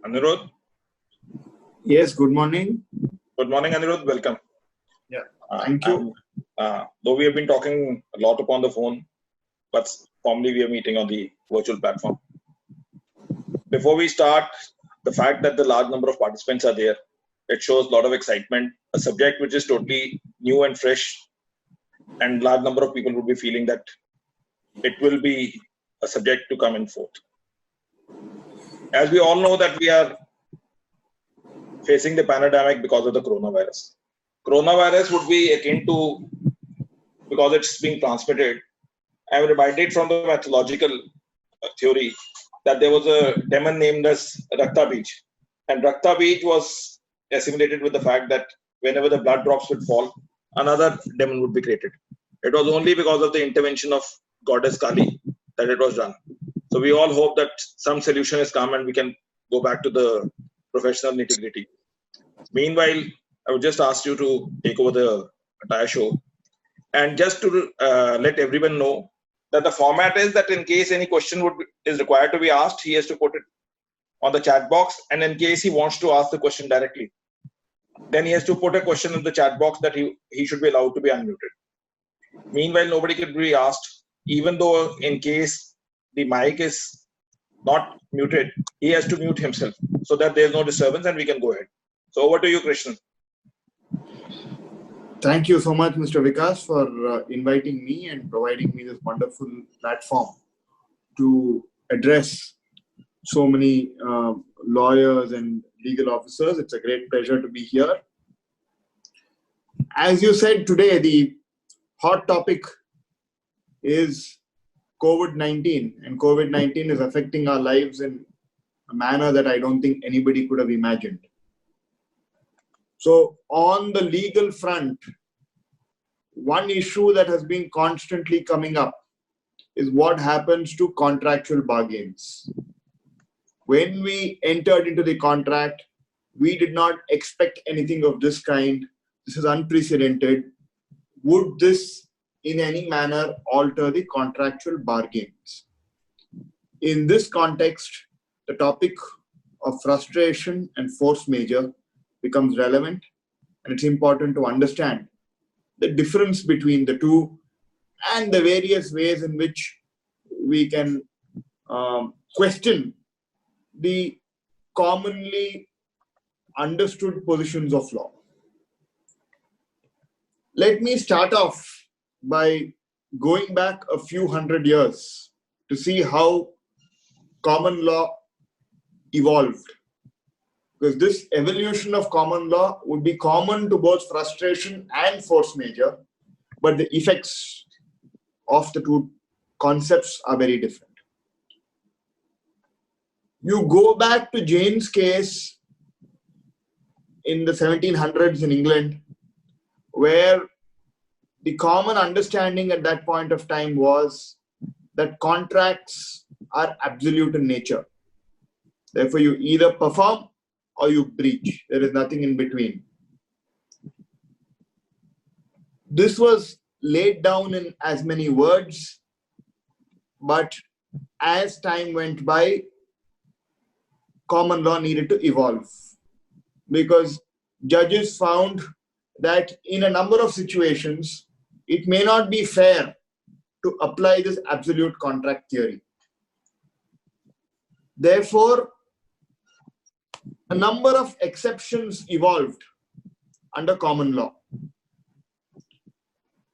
Anirudh? Yes, good morning. Good morning, Anirudh. Welcome. Yeah, thank you. Though we have been talking a lot upon the phone, but formally we are meeting on the virtual platform. Before we start, the fact that the large number of participants are there, it shows a lot of excitement. A subject which is totally new and fresh, and large number of people would be feeling that it will be a subject to come in forth. As we all know that we are facing the pandemic because of the coronavirus. Coronavirus would be akin to, because it's being transmitted, I'm reminded from the mythological theory that there was a demon named as Rakta Bij. And Rakta Bij was assimilated with the fact that whenever the blood drops would fall, another demon would be created. It was only because of the intervention of goddess Kali that it was done. So we all hope that some solution has come and we can go back to the professional nitty-gritty. Meanwhile, I would just ask you to take over the entire show. And just to let everyone know that the format is that in case any question is required to be asked, he has to put it on the chat box. And in case he wants to ask the question directly, then he has to put a question in the chat box that he should be allowed to be unmuted. Meanwhile, nobody could be asked, even though in case the mic is not muted, he has to mute himself so that there's no disturbance and we can go ahead. So over to you, Krishnan. Thank you so much, Mr. Vikas, for inviting me and providing me this wonderful platform to address so many lawyers and legal officers. It's a great pleasure to be here. As you said today, the hot topic is COVID-19, and COVID-19 is affecting our lives in a manner that I don't think anybody could have imagined. So on the legal front, one issue that has been constantly coming up is what happens to contractual bargains. When we entered into the contract, we did not expect anything of this kind. This is unprecedented. Would this in any manner alter the contractual bargains? In this context, the topic of frustration and force majeure becomes relevant, and it's important to understand the difference between the two and the various ways in which we can question the commonly understood positions of law. Let me start off by going back a few hundred years to see how common law evolved. Because this evolution of common law would be common to both frustration and force majeure, but the effects of the two concepts are very different. You go back to Jane's case in the 1700s in England, where the common understanding at that point of time was that contracts are absolute in nature. Therefore, you either perform or you breach. There is nothing in between. This was laid down in as many words, but as time went by, common law needed to evolve because judges found that in a number of situations, it may not be fair to apply this absolute contract theory. Therefore, a number of exceptions evolved under common law.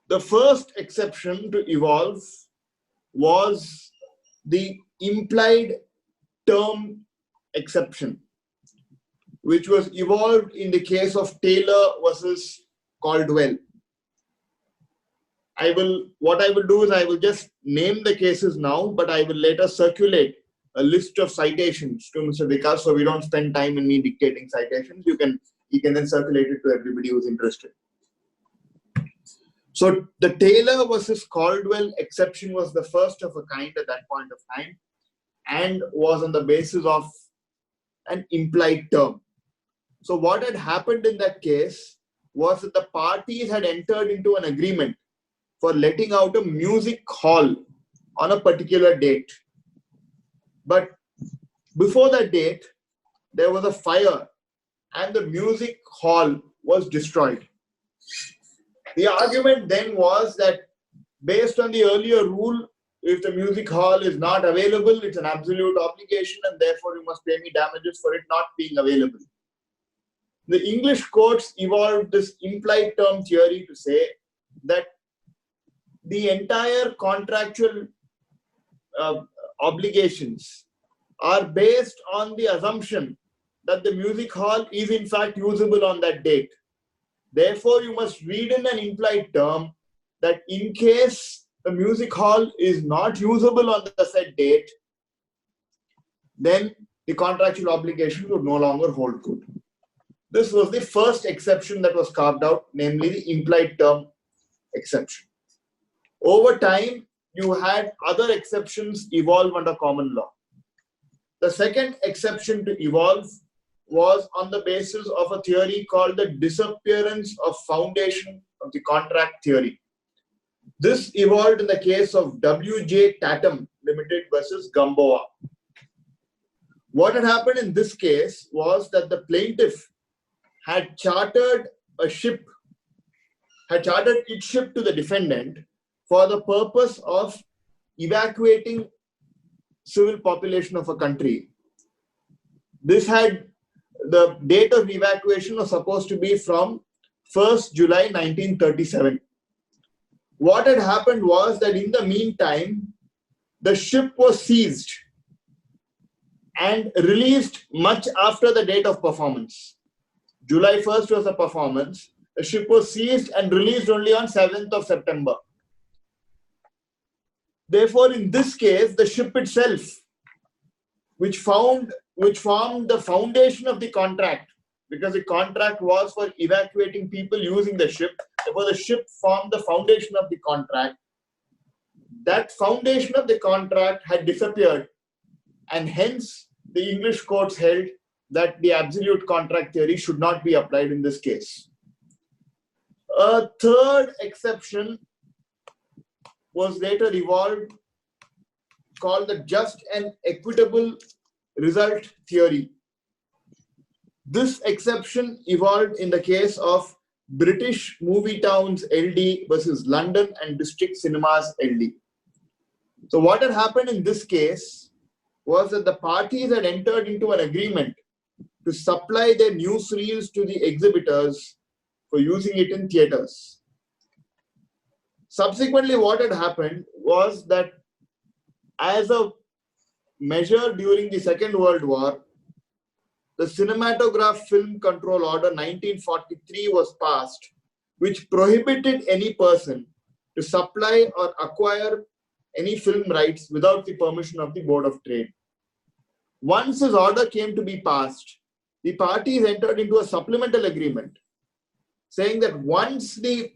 The first exception to evolve was the implied term exception, which was evolved in the case of Taylor versus Caldwell. What I will do is I will just name the cases now, but I will later circulate a list of citations to Mr. Vikas, so we don't spend time in me dictating citations. He can then circulate it to everybody who's interested. So the Taylor versus Caldwell exception was the first of a kind at that point of time and was on the basis of an implied term. So what had happened in that case was that the parties had entered into an agreement for letting out a music hall on a particular date. But before that date, there was a fire and the music hall was destroyed. The argument then was that based on the earlier rule, if the music hall is not available, it's an absolute obligation and therefore you must pay me damages for it not being available. The English courts evolved this implied term theory to say that the entire contractual obligations are based on the assumption that the music hall is in fact usable on that date. Therefore, you must read in an implied term that in case the music hall is not usable on the said date, then the contractual obligation would no longer hold good. This was the first exception that was carved out, namely the implied term exception. Over time, you had other exceptions evolve under common law. The second exception to evolve was on the basis of a theory called the disappearance of foundation of the contract theory. This evolved in the case of W.J. Tatum Limited versus Gamboa. What had happened in this case was that the plaintiff had chartered its ship to the defendant for the purpose of evacuating civil population of a country. The date of evacuation was supposed to be from 1st July 1937. What had happened was that in the meantime, the ship was seized and released much after the date of performance. July 1st was the performance. The ship was seized and released only on 7th of September. Therefore, in this case, the ship itself, which formed the foundation of the contract, because the contract was for evacuating people using the ship, therefore the ship formed the foundation of the contract. That foundation of the contract had disappeared, and hence the English courts held that the absolute contract theory should not be applied in this case. A third exception was later evolved, called the just and equitable result theory. This exception evolved in the case of British Movie Towns LD versus London and District Cinemas LD. So what had happened in this case was that the parties had entered into an agreement to supply their newsreels to the exhibitors for using it in theatres. Subsequently, what had happened was that as a measure during the Second World War, the Cinematograph Film Control Order 1943 was passed, which prohibited any person to supply or acquire any film rights without the permission of the Board of Trade. Once this order came to be passed, the parties entered into a supplemental agreement saying that once the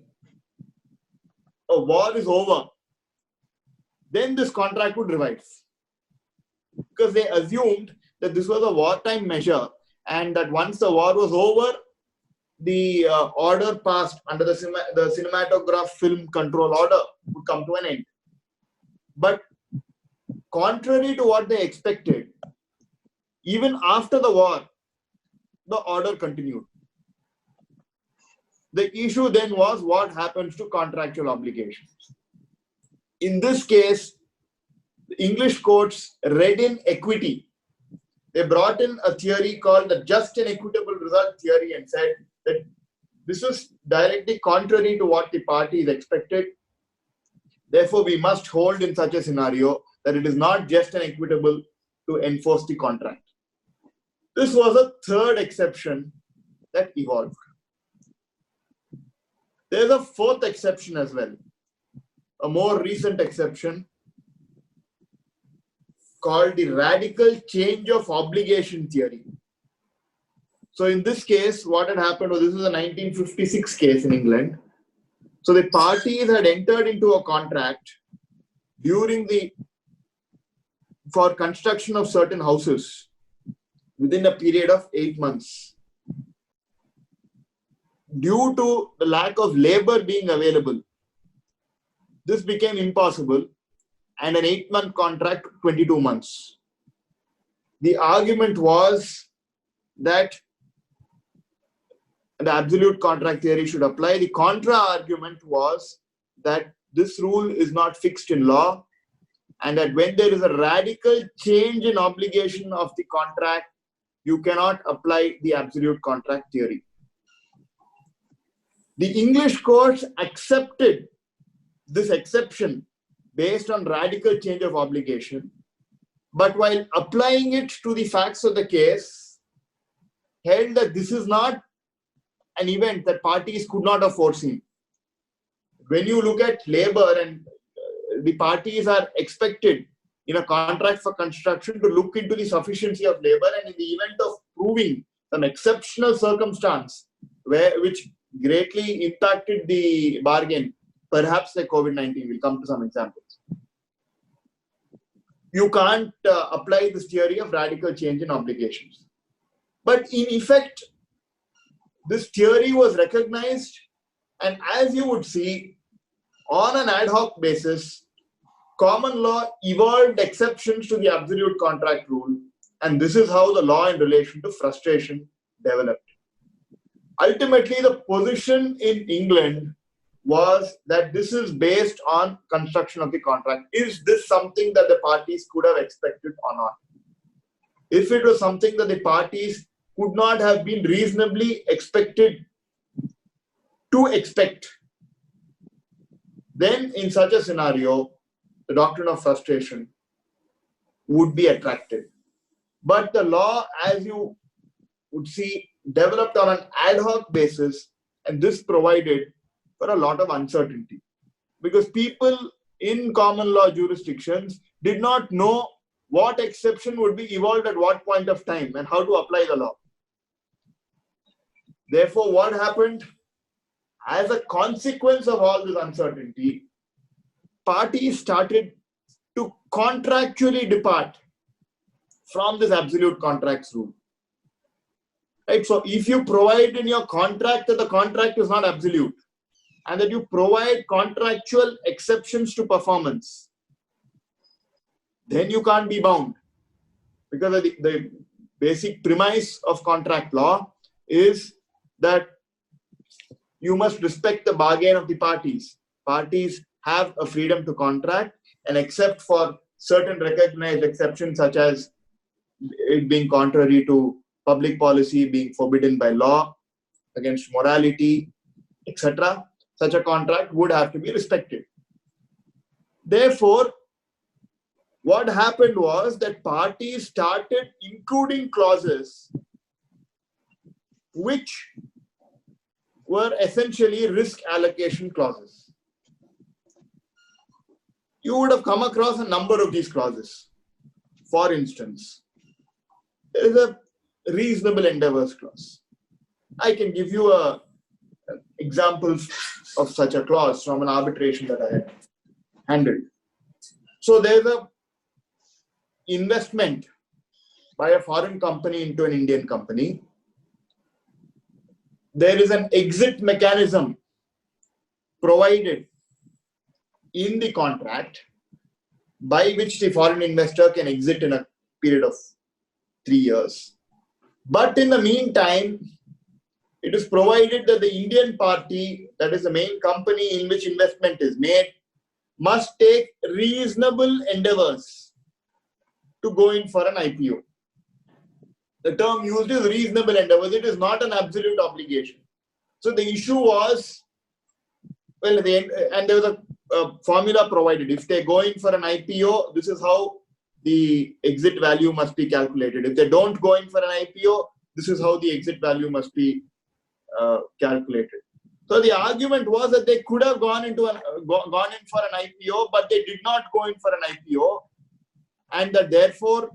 war is over, then this contract would revive. Because they assumed that this was a wartime measure and that once the war was over, the order passed under the Cinematograph Film Control Order would come to an end. But contrary to what they expected, even after the war, the order continued. The issue then was what happens to contractual obligations. In this case, the English courts read in equity. They brought in a theory called the just and equitable result theory and said that this is directly contrary to what the parties expected. Therefore, we must hold in such a scenario that it is not just and equitable to enforce the contract. This was a third exception that evolved. There is a fourth exception as well, a more recent exception called the radical change of obligation theory. So in this case, what had happened was, this is a 1956 case in England. So the parties had entered into a contract for construction of certain houses within a period of 8 months. Due to the lack of labor being available, this became impossible, and an 8-month contract took 22 months. The argument was that the absolute contract theory should apply. The contra argument was that this rule is not fixed in law, and that when there is a radical change in obligation of the contract, you cannot apply the absolute contract theory. The English courts accepted this exception based on radical change of obligation, but while applying it to the facts of the case, held that this is not an event that parties could not have foreseen. When you look at labor, and the parties are expected in a contract for construction to look into the sufficiency of labor, and in the event of proving some exceptional circumstance which greatly impacted the bargain, perhaps like COVID-19, we'll come to some examples. You can't apply this theory of radical change in obligations. But in effect, this theory was recognized, and as you would see, on an ad hoc basis, common law evolved exceptions to the absolute contract rule, and this is how the law in relation to frustration developed. Ultimately, the position in England was that this is based on construction of the contract. Is this something that the parties could have expected or not? If it was something that the parties could not have been reasonably expected to expect, then in such a scenario, the doctrine of frustration would be attractive. But the law, as you would see, developed on an ad hoc basis, and this provided for a lot of uncertainty, because people in common law jurisdictions did not know what exception would be evolved at what point of time and how to apply the law. Therefore, what happened? As a consequence of all this uncertainty, parties started to contractually depart from this absolute contracts rule. Right? So if you provide in your contract that the contract is not absolute, and that you provide contractual exceptions to performance, then you can't be bound. Because the basic premise of contract law is that you must respect the bargain of the parties. Parties have a freedom to contract, and except for certain recognized exceptions, such as it being contrary to public policy, being forbidden by law, against morality, etc., such a contract would have to be respected. Therefore, what happened was that parties started including clauses which were essentially risk allocation clauses. You would have come across a number of these clauses. For instance, there is a reasonable endeavors clause. I can give you examples of such a clause from an arbitration that I had handled. So there's a investment by a foreign company into an Indian company. There is an exit mechanism provided in the contract by which the foreign investor can exit in a period of 3 years. But in the meantime, it is provided that the Indian party, that is the main company in which investment is made, must take reasonable endeavors to go in for an IPO. The term used is reasonable endeavors. It is not an absolute obligation. So the issue was, well, and there was a formula provided. If they go in for an IPO, this is how the exit value must be calculated. If they don't go in for an IPO, this is how the exit value must be calculated. So the argument was that they could have gone in for an IPO, but they did not go in for an IPO, and that therefore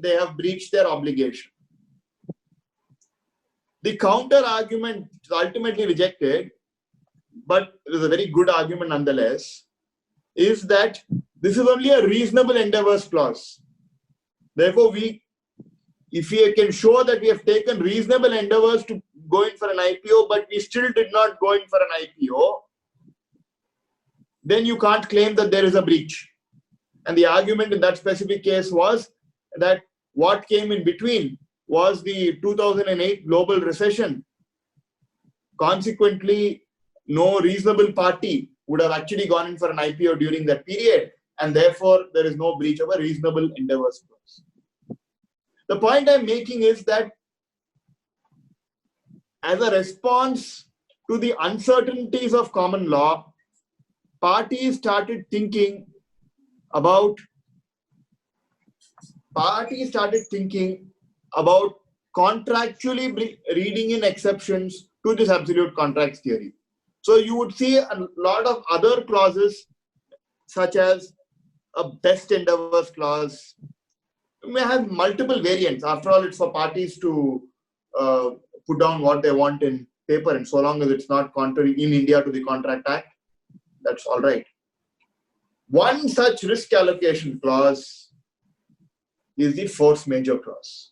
they have breached their obligation. The counter argument is ultimately rejected, but it is a very good argument nonetheless, is that this is only a reasonable endeavors clause. Therefore, if we can show that we have taken reasonable endeavors to go in for an IPO, but we still did not go in for an IPO, then you can't claim that there is a breach. And the argument in that specific case was that what came in between was the 2008 global recession. Consequently, no reasonable party would have actually gone in for an IPO during that period, and therefore there is no breach of a reasonable endeavors clause. The point I'm making is that as a response to the uncertainties of common law, parties started thinking about contractually reading in exceptions to this absolute contracts theory. So you would see a lot of other clauses, such as a best endeavors clause. You may have multiple variants. After all, it's for parties to put down what they want in paper, and so long as it's not contrary in India to the Contract Act, that's all right. One such risk allocation clause is the force majeure clause.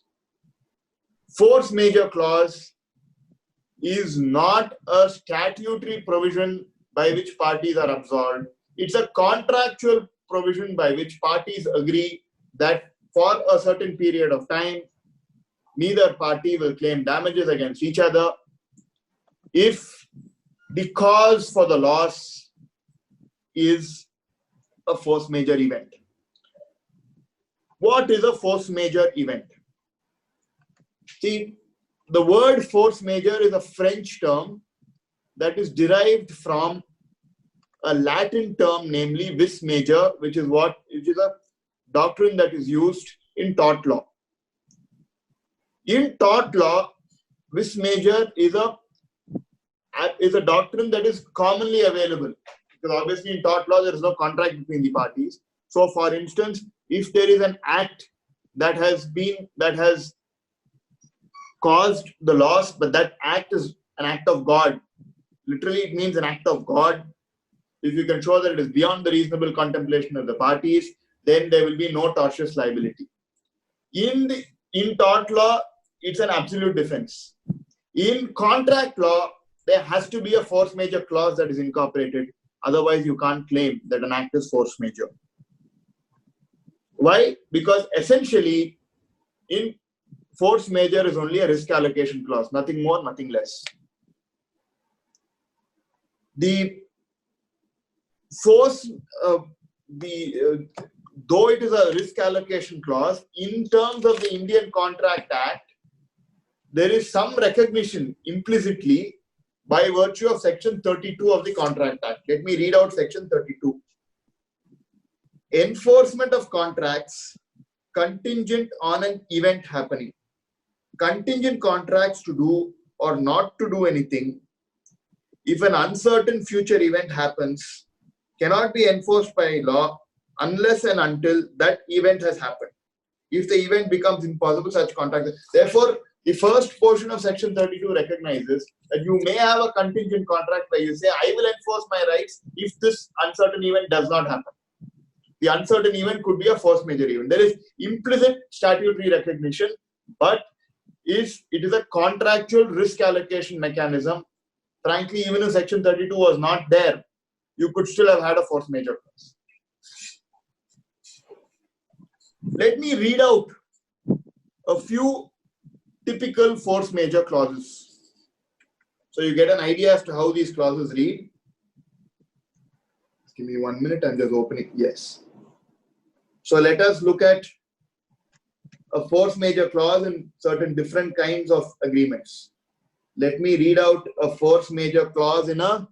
Force majeure clause is not a statutory provision by which parties are absolved. It's a contractual provision by which parties agree that for a certain period of time, neither party will claim damages against each other if the cause for the loss is a force majeure event. What is a force majeure event? See, the word force majeure is a French term that is derived from a Latin term, namely vis major, which is a doctrine that is used in tort law. In tort law, vis major is a doctrine that is commonly available, because obviously in tort law there is no contract between the parties. So, for instance, if there is an act that has caused the loss, but that act is an act of God, literally it means an act of God. If you can show that it is beyond the reasonable contemplation of the parties, then there will be no tortious liability. In tort law, it's an absolute defense. In contract law, there has to be a force majeure clause that is incorporated. Otherwise, you can't claim that an act is force majeure. Why? Because essentially, in force majeure is only a risk allocation clause, nothing more, nothing less. The force, though it is a risk allocation clause, in terms of the Indian Contract Act, there is some recognition implicitly by virtue of Section 32 of the Contract Act. Let me read out Section 32. Enforcement of contracts contingent on an event happening. Contingent contracts to do or not to do anything, if an uncertain future event happens, cannot be enforced by law unless and until that event has happened. If the event becomes impossible, such contract. Therefore, the first portion of Section 32 recognizes that you may have a contingent contract where you say, I will enforce my rights if this uncertain event does not happen. The uncertain event could be a force majeure event. There is implicit statutory recognition, but it is a contractual risk allocation mechanism. Frankly, even if Section 32 was not there, you could still have had a force majeure clause. Let me read out a few typical force majeure clauses, so you get an idea as to how these clauses read. Just give me 1 minute, I'm just opening. Yes. So let us look at a force majeure clause in certain different kinds of agreements. Let me read out a force majeure clause in a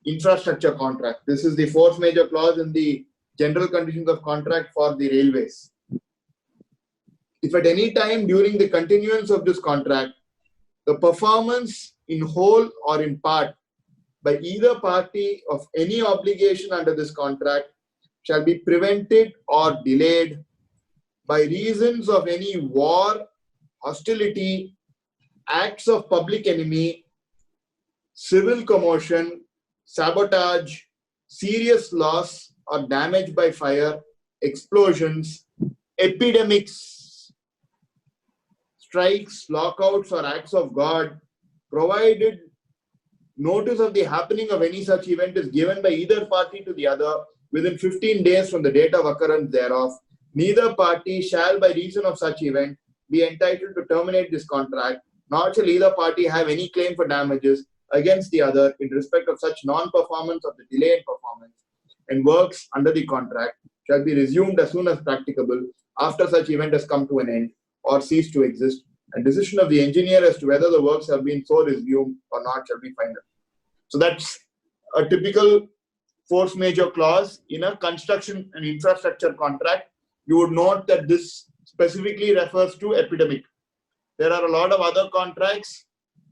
infrastructure contract. This is the force majeure clause in the general conditions of contract for the railways. If at any time during the continuance of this contract, the performance in whole or in part by either party of any obligation under this contract shall be prevented or delayed by reasons of any war, hostility, acts of public enemy, civil commotion, sabotage, serious loss or damage by fire, explosions, epidemics, strikes, lockouts or acts of God, provided notice of the happening of any such event is given by either party to the other within 15 days from the date of occurrence thereof, neither party shall by reason of such event be entitled to terminate this contract, nor shall either party have any claim for damages against the other in respect of such non-performance of the delay in performance, and works under the contract shall be resumed as soon as practicable after such event has come to an end or ceased to exist, and decision of the engineer as to whether the works have been so resumed or not shall be final. So that's a typical force majeure clause in a construction and infrastructure contract. You would note that this specifically refers to epidemic. There are a lot of other contracts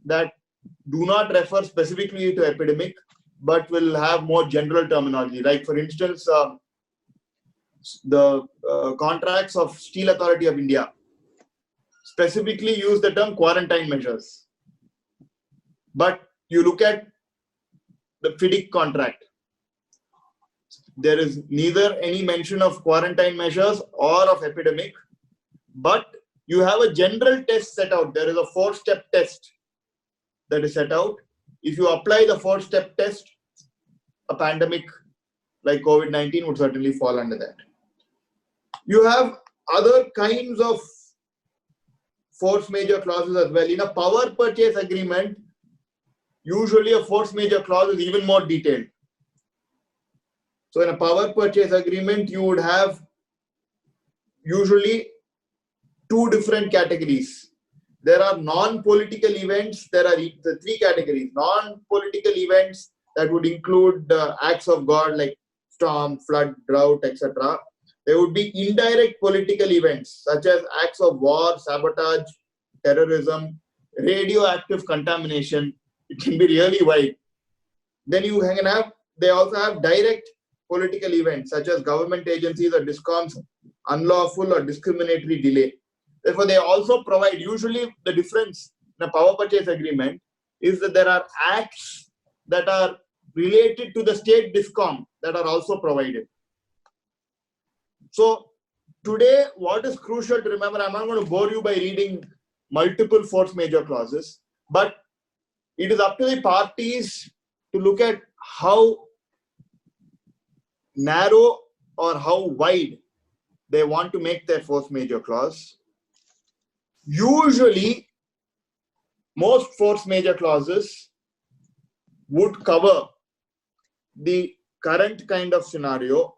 that do not refer specifically to epidemic, but will have more general terminology. Like, for instance, the contracts of Steel Authority of India specifically use the term quarantine measures. But you look at the FIDIC contract, there is neither any mention of quarantine measures or of epidemic, but you have a general test set out. There is a 4-step test that is set out. If you apply the 4-step test, a pandemic like COVID-19 would certainly fall under that. You have other kinds of force majeure clauses as well. In a power purchase agreement, usually a force majeure clause is even more detailed. So in a power purchase agreement, you would have usually 2 different categories. There are non-political events. There are the 3 categories. Non-political events that would include acts of God like storm, flood, drought, etc. There would be indirect political events such as acts of war, sabotage, terrorism, radioactive contamination. It can be really wide. Then they also have direct political events such as government agencies or DISCOMs, unlawful or discriminatory delay. Therefore, they also provide, usually the difference in a power purchase agreement is that there are acts that are related to the state DISCOM that are also provided. So today, what is crucial to remember, I'm not going to bore you by reading multiple force majeure clauses, but it is up to the parties to look at how narrow or how wide they want to make their force majeure clause. Usually, most force majeure clauses would cover the current kind of scenario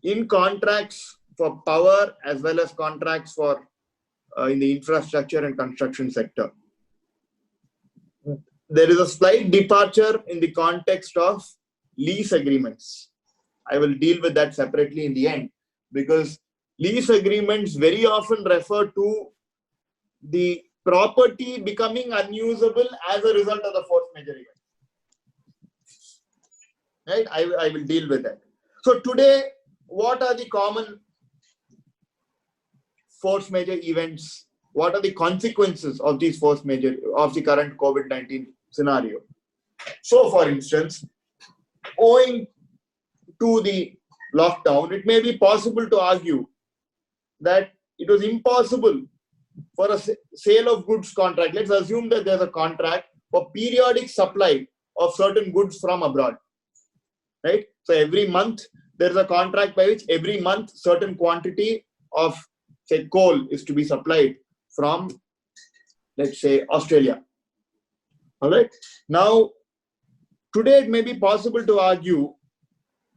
in contracts for power as well as contracts for in the infrastructure and construction sector. There is a slight departure in the context of lease agreements. I will deal with that separately in the end, because lease agreements very often refer to the property becoming unusable as a result of the force majeure event. Right? I will deal with that. So today, what are the common force majeure events? What are the consequences of these force majeure of the current COVID-19 scenario? So, for instance, owing to the lockdown, it may be possible to argue that it was impossible for a sale of goods contract. Let's assume that there's a contract for periodic supply of certain goods from abroad. Right? So every month there's a contract by which every month certain quantity of, say, coal is to be supplied from, let's say, Australia. All right. Now, today it may be possible to argue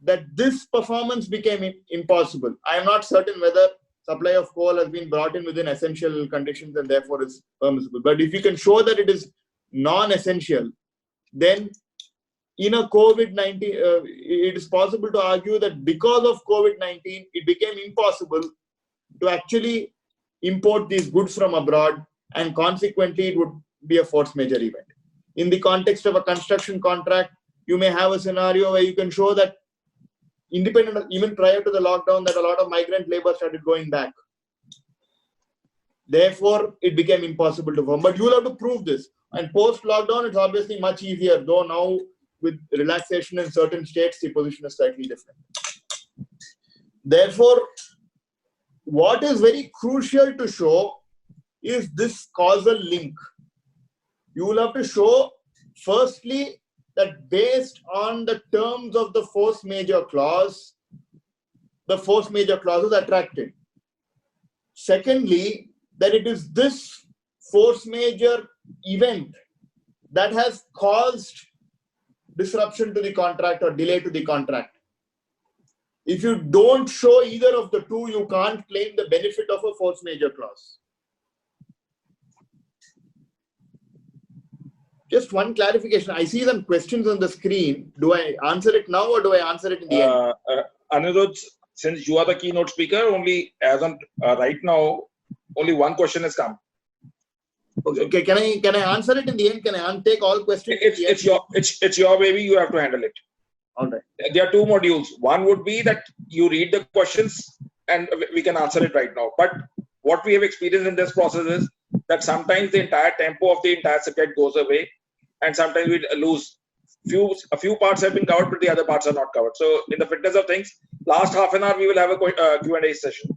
that this performance became impossible. I am not certain whether supply of coal has been brought in within essential conditions and therefore is permissible. But if you can show that it is non-essential, then in a COVID-19, it is possible to argue that because of COVID-19, it became impossible to actually import these goods from abroad, and consequently it would be a force majeure event. In the context of a construction contract, you may have a scenario where you can show that independent of, even prior to the lockdown, that a lot of migrant labor started going back. Therefore, it became impossible to perform. But you will have to prove this. And post-lockdown, it's obviously much easier, though now with relaxation in certain states, the position is slightly different. Therefore, what is very crucial to show is this causal link. You will have to show, firstly, that based on the terms of the force majeure clause, the force majeure clause is attracted. Secondly, that it is this force majeure event that has caused disruption to the contract or delay to the contract. If you don't show either of the two, you can't claim the benefit of a force majeure clause. Just one clarification. I see some questions on the screen. Do I answer it now or do I answer it in the end? Anirudh, since you are the keynote speaker, only as on right now, only one question has come. Okay, can I answer it in the end? Can I take all questions? It's your baby. You have to handle it. All right. There are two modules. One would be that you read the questions and we can answer it right now. But what we have experienced in this process is that sometimes the entire tempo of the entire subject goes away, and sometimes we lose. A few parts have been covered, but the other parts are not covered. So, in the fitness of things, last half an hour we will have a Q&A session.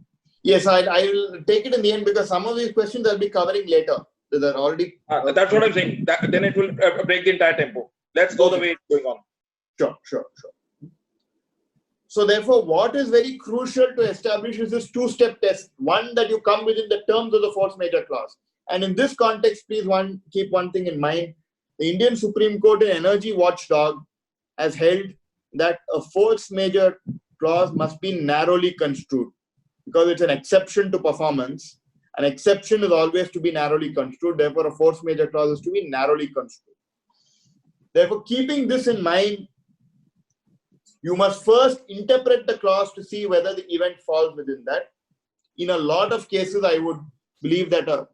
Yes, I will take it in the end because some of these questions I'll be covering later. They're already. That's what I'm saying. Then it will break the entire tempo. Let's go the way it's going on. Sure. So therefore, what is very crucial to establish is this two-step test. One, that you come within the terms of the force majeure clause. And in this context, please keep one thing in mind. The Indian Supreme Court in Energy Watchdog has held that a force majeure clause must be narrowly construed because it's an exception to performance. An exception is always to be narrowly construed. Therefore, a force majeure clause is to be narrowly construed. Therefore, keeping this in mind, you must first interpret the clause to see whether the event falls within that. In a lot of cases, I would believe that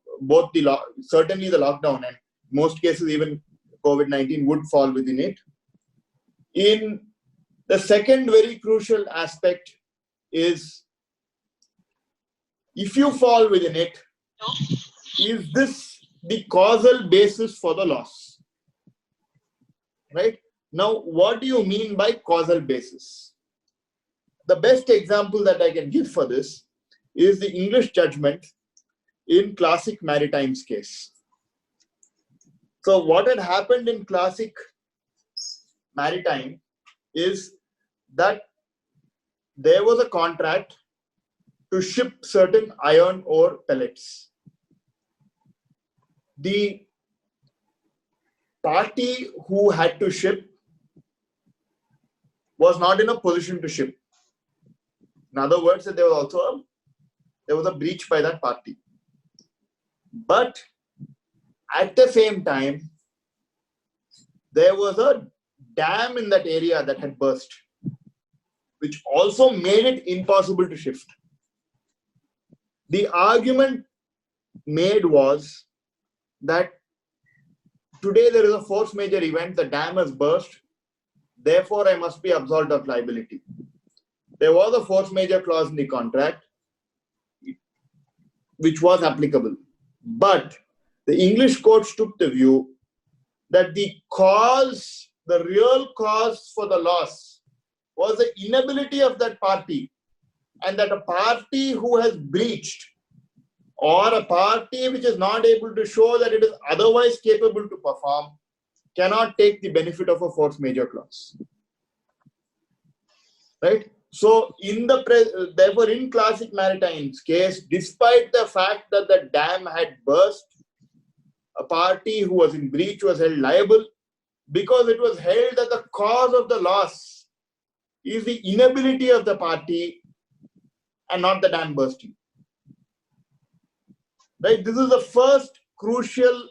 certainly the lockdown and most cases even COVID-19 would fall within it. In the second very crucial aspect is, if you fall within it, is this the causal basis for the loss? Right? Now, what do you mean by causal basis? The best example that I can give for this is the English judgment in Classic Maritime's case. So what had happened in Classic Maritime is that there was a contract to ship certain iron ore pellets. The party who had to ship was not in a position to ship. In other words, there was a breach by that party. But at the same time, there was a dam in that area that had burst, which also made it impossible to shift. The argument made was that today there is a force majeure event, the dam has burst, therefore I must be absolved of liability. There was a force majeure clause in the contract which was applicable. But the English courts took the view that the real cause for the loss was the inability of that party, and that a party who has breached or a party which is not able to show that it is otherwise capable to perform cannot take the benefit of a force majeure clause. Right? So, therefore, in Classic Maritime's case, despite the fact that the dam had burst, a party who was in breach was held liable because it was held that the cause of the loss is the inability of the party and not the dam bursting. Right? This is the first crucial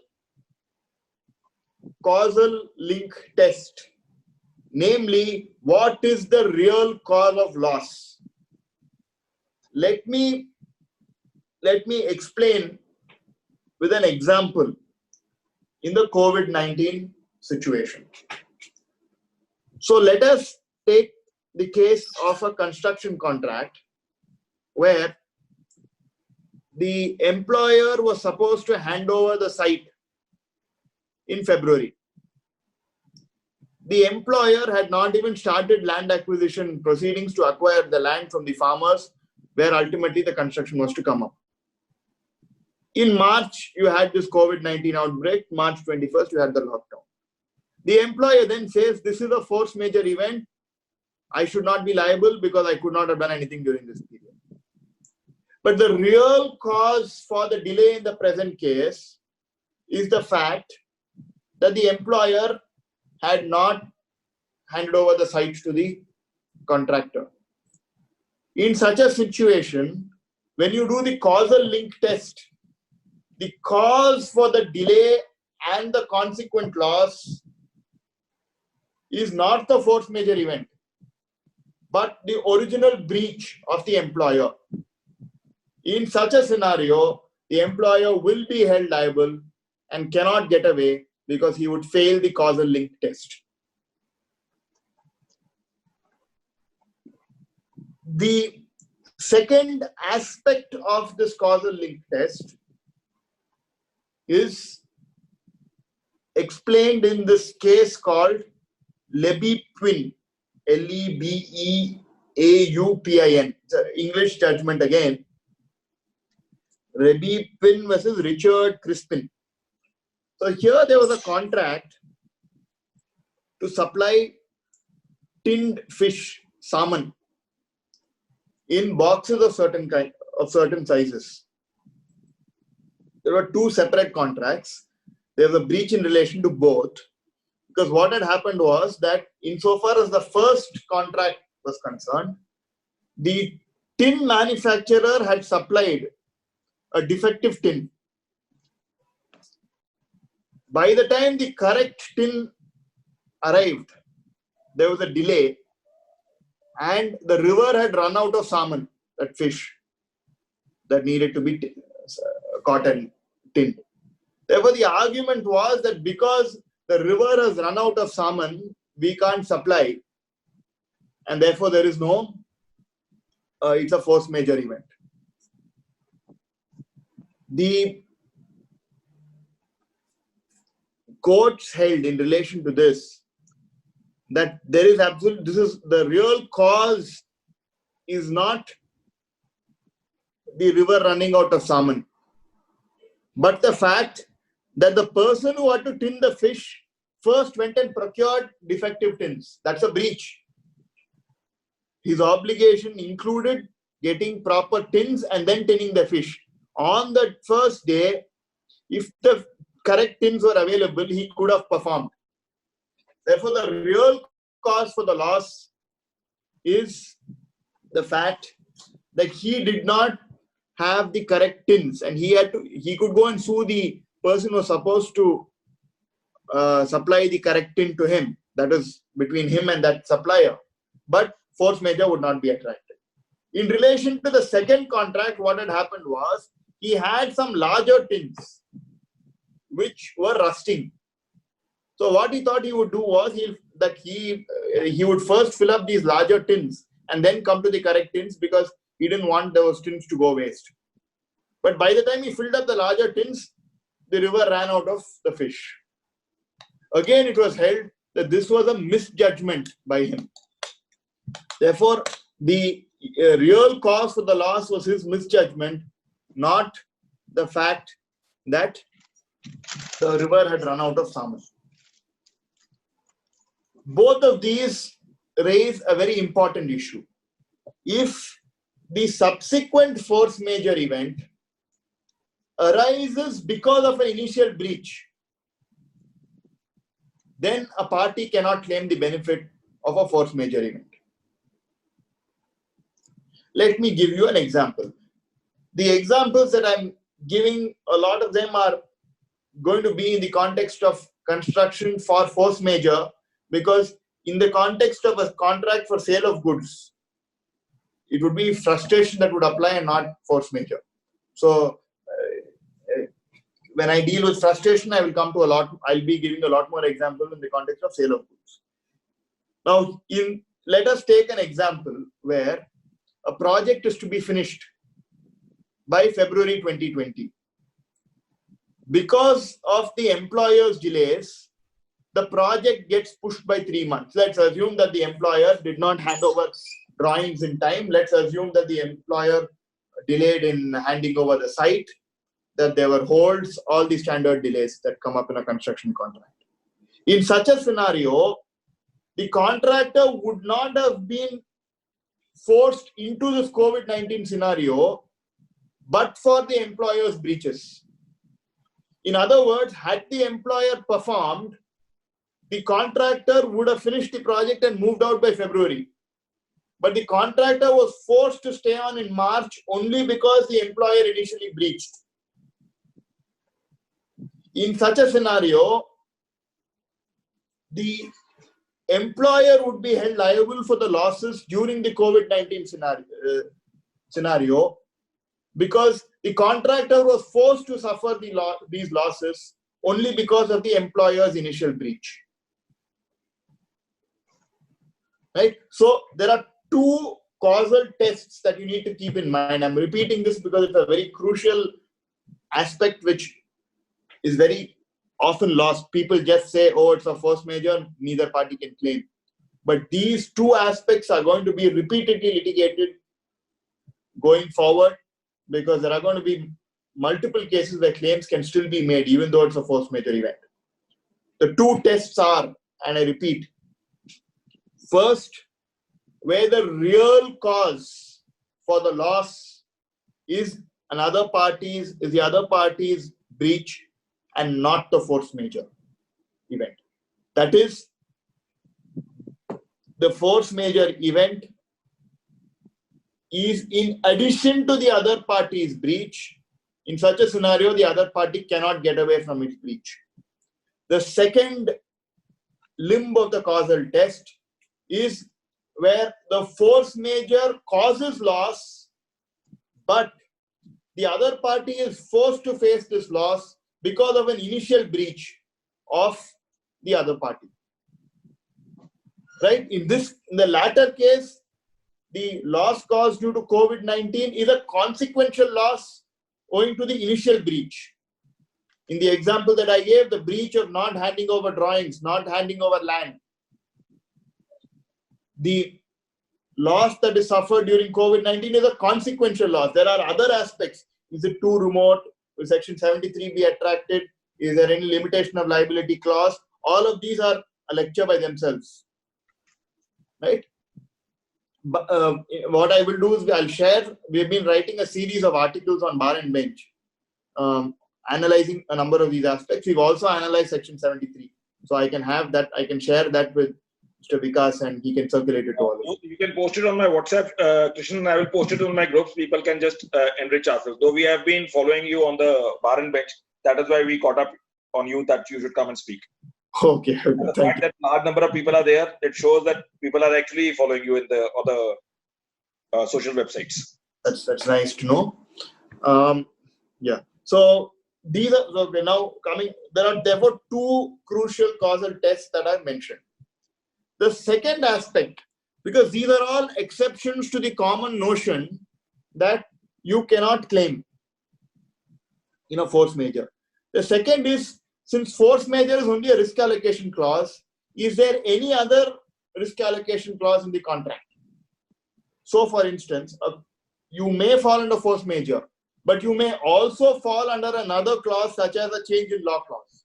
causal link test. Namely, what is the real cause of loss? Let me explain with an example in the COVID-19 situation. So let us take the case of a construction contract where the employer was supposed to hand over the site in February. The employer had not even started land acquisition proceedings to acquire the land from the farmers, where ultimately the construction was to come up. In March, you had this COVID-19 outbreak. March 21st, you had the lockdown. The employer then says, this is a force majeure event. I should not be liable because I could not have done anything during this period. But the real cause for the delay in the present case is the fact that the employer had not handed over the site to the contractor. In such a situation, when you do the causal link test, the cause for the delay and the consequent loss is not the force majeure event, but the original breach of the employer. In such a scenario, the employer will be held liable and cannot get away because he would fail the causal link test. The second aspect of this causal link test is explained in this case called Lebeupin, Lebeaupin. It's an English judgment again. Lebeupin versus Richard Crispin. So here there was a contract to supply tinned fish, salmon, in boxes of certain sizes. There were two separate contracts. There was a breach in relation to both, because what had happened was that insofar as the first contract was concerned, the tin manufacturer had supplied a defective tin. By the time the correct tin arrived, there was a delay, and the river had run out of salmon, that fish that needed to be caught and tinned. Therefore, the argument was that because the river has run out of salmon, we can't supply, and therefore there is no, it's a force majeure event. The courts held in relation to this that there is the real cause is not the river running out of salmon, but the fact that the person who had to tin the fish first went and procured defective tins. That's a breach. His obligation included getting proper tins and then tinning the fish. On the first day, if the correct tins were available, he could have performed. Therefore, the real cause for the loss is the fact that he did not have the correct tins, and he could go and sue the person who was supposed to supply the correct tin to him. That is between him and that supplier. But force majeure would not be attracted. In relation to the second contract, what had happened was he had some larger tins which were rusting. So what he thought he would do was he would first fill up these larger tins and then come to the correct tins, because he didn't want those tins to go waste. But by the time he filled up the larger tins, the river ran out of the fish. Again, it was held that this was a misjudgment by him. Therefore, the real cause for the loss was his misjudgment, not the fact that the river had run out of salmon. Both of these raise a very important issue. If the subsequent force majeure event arises because of an initial breach, then a party cannot claim the benefit of a force majeure event. Let me give you an example. The examples that I'm giving, a lot of them are going to be in the context of construction for force majeure, because in the context of a contract for sale of goods, it would be frustration that would apply and not force majeure. So when I deal with frustration, I'll be giving a lot more examples in the context of sale of goods. Now, let us take an example where a project is to be finished by February 2020. Because of the employer's delays, the project gets pushed by 3 months. Let's assume that the employer did not hand over drawings in time. Let's assume that the employer delayed in handing over the site, that there were holds, all the standard delays that come up in a construction contract. In such a scenario, the contractor would not have been forced into this COVID-19 scenario but for the employer's breaches. In other words, had the employer performed, the contractor would have finished the project and moved out by February. But the contractor was forced to stay on in March only because the employer initially breached. In such a scenario, the employer would be held liable for the losses during the COVID-19 scenario because the contractor was forced to suffer these losses only because of the employer's initial breach. Right? So there are two causal tests that you need to keep in mind. I'm repeating this because it's a very crucial aspect which is very often lost. People just say, oh, it's a force majeure, neither party can claim. But these two aspects are going to be repeatedly litigated going forward because there are going to be multiple cases where claims can still be made even though it's a force majeure event. The two tests are, and I repeat, first, where the real cause for the loss is the other party's breach and not the force majeure event. That is, the force majeure event is in addition to the other party's breach. In such a scenario, the other party cannot get away from its breach. The second limb of the causal test is where the force majeure causes loss, but the other party is forced to face this loss because of an initial breach of the other party. Right? In the latter case, the loss caused due to COVID-19 is a consequential loss owing to the initial breach. In the example that I gave, the breach of not handing over drawings, not handing over land. The loss that is suffered during COVID-19 is a consequential loss. There are other aspects. Is it too remote? Will Section 73 be attracted? Is there any limitation of liability clause? All of these are a lecture by themselves. Right? But, what I will do is I'll share. We've been writing a series of articles on bar and bench, analyzing a number of these aspects. We've also analyzed Section 73. So I can have that. I can share that with Mr. Vikas and he can circulate it to all of us. You can post it on my WhatsApp, Krishnan, and I will post it on my groups. People can just enrich ourselves. Though we have been following you on the bar and bench, that is why we caught up on you that you should come and speak. Okay. The fact that large number of people are there, it shows that people are actually following you in the other social websites. That's nice to know. Yeah. So these are now coming. There are therefore two crucial causal tests that I mentioned. The second aspect, because these are all exceptions to the common notion that you cannot claim in a force majeure. The second is, since force majeure is only a risk allocation clause, is there any other risk allocation clause in the contract? So, for instance, you may fall under force majeure, but you may also fall under another clause such as a change in law clause.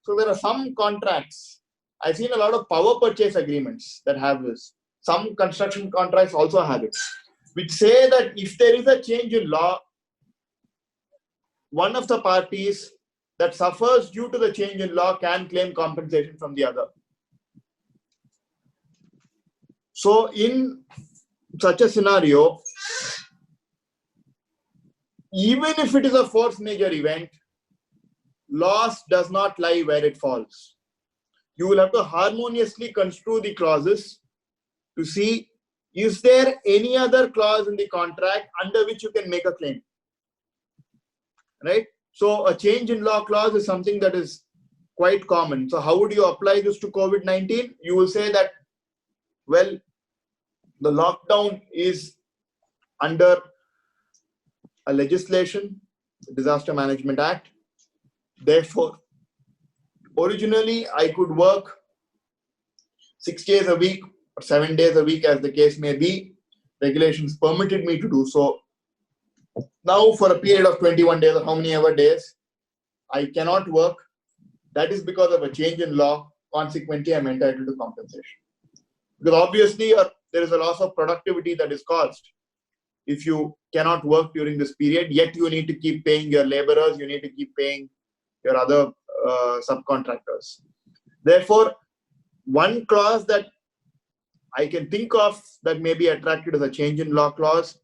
So, there are some contracts. I've seen a lot of power purchase agreements that have this. Some construction contracts also have it, which say that if there is a change in law, one of the parties that suffers due to the change in law can claim compensation from the other. So in such a scenario, even if it is a force majeure event, loss does not lie where it falls. You will have to harmoniously construe the clauses to see, is there any other clause in the contract under which you can make a claim? Right? So a change in law clause is something that is quite common. So how would you apply this to COVID-19? You will say that, well, the lockdown is under a legislation, the Disaster Management Act. Therefore, originally I could work 6 days a week or 7 days a week as the case may be. Regulations permitted me to do so. Now for a period of 21 days or how many ever days, I cannot work. That is because of a change in law. Consequently, I'm entitled to compensation. Because obviously there is a loss of productivity that is caused. if you cannot work during this period, yet you need to keep paying your laborers, you need to keep paying your other subcontractors. Therefore, one clause that I can think of that may be attracted as a change in law clause.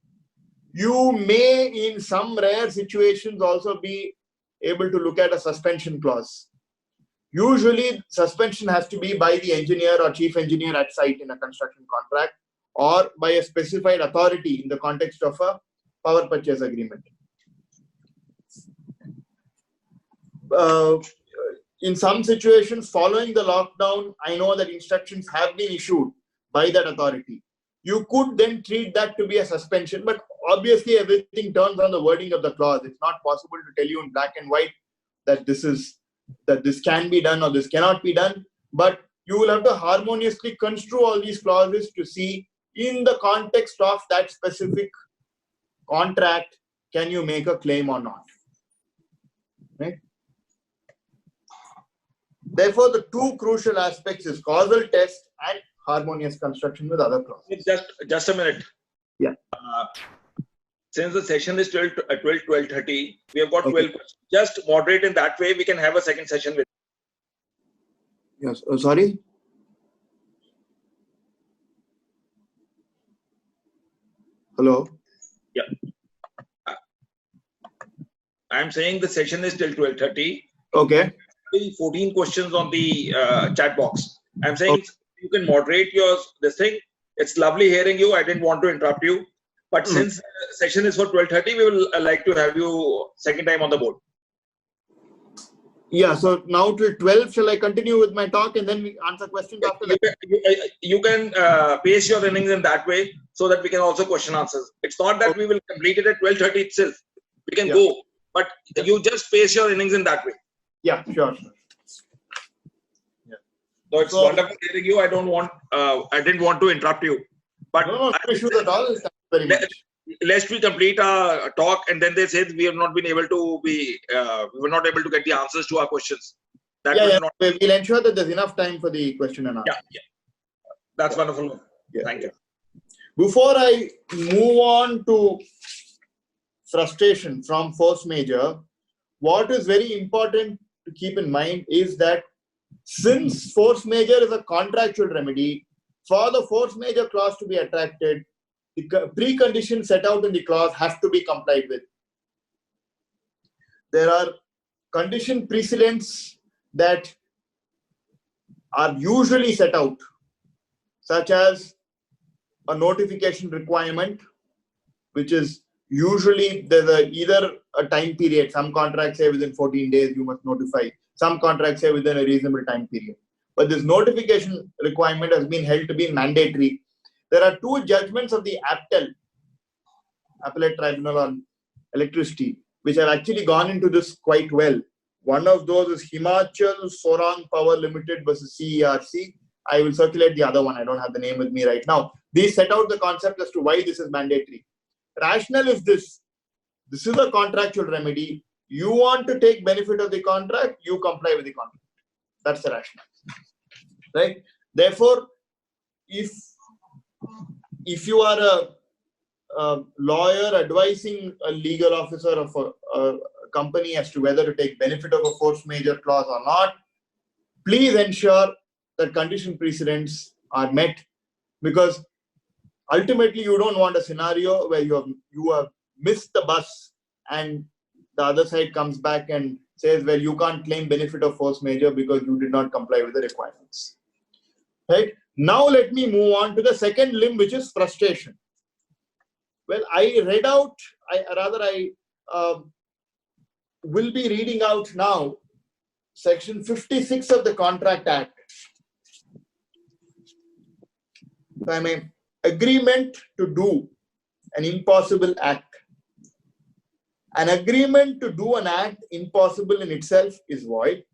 You may, in some rare situations, also be able to look at a suspension clause. Usually, suspension has to be by the engineer or chief engineer at site in a construction contract, or by a specified authority in the context of a power purchase agreement. In some situations, following the lockdown, I know that instructions have been issued by that authority. You could then treat that to be a suspension, but obviously everything turns on the wording of the clause. It's not possible to tell you in black and white that this can be done or this cannot be done, but you will have to harmoniously construe all these clauses to see in the context of that specific contract, can you make a claim or not? Right? Therefore, the two crucial aspects is causal test and harmonious construction with other clauses. Just a minute. Yeah. Since the session is 12:30, we have got 12 questions. Just moderate in that way, we can have a second session with. Yes. Sorry? Hello? Yeah. I'm saying the session is till 12:30. Okay. 14 questions on the chat box. I'm saying you can moderate this thing. It's lovely hearing you. I didn't want to interrupt you. But since the session is for 12:30, we will like to have you second time on the board. Yeah, so now till 12, shall I continue with my talk and then we answer questions after that? You can pace your innings in that way so that we can also question answers. It's not that we will complete it at 12:30 itself. We can go, but you just pace your innings in that way. Yeah, sure. Yeah. So it's wonderful hearing you. I didn't want to interrupt you. But no issues at all. Thank you very much. Lest we complete our talk and then they say we have not been able to we were not able to get the answers to our questions. We'll ensure that there's enough time for the question and answer. Yeah. That's wonderful. Yeah. Thank you. Before I move on to frustration from force majeure, what is very important to keep in mind is that since force majeure is a contractual remedy, for the force majeure clause to be attracted, the preconditions set out in the clause have to be complied with. There are condition precedents that are usually set out, such as a notification requirement, which is usually there's either a time period. Some contracts say within 14 days you must notify. Some contracts say within a reasonable time period. But this notification requirement has been held to be mandatory. There are two judgments of the Appellate Tribunal on Electricity, which have actually gone into this quite well. One of those is Himachal Sorang Power Limited versus CERC. I will circulate the other one. I don't have the name with me right now. These set out the concept as to why this is mandatory. Rationale is this. This is a contractual remedy. You want to take benefit of the contract, you comply with the contract. That's the rationale. Right? Therefore, if you are a lawyer advising a legal officer of a company as to whether to take benefit of a force majeure clause or not, please ensure that condition precedents are met, because ultimately you don't want a scenario where you have missed the bus and the other side comes back and says, well, you can't claim benefit of force majeure because you did not comply with the requirements. Right? Now let me move on to the second limb, which is frustration. Well, I will be reading out now section 56 of the Contract Act. So I'm an agreement to do an impossible act. An agreement to do an act impossible in itself is void.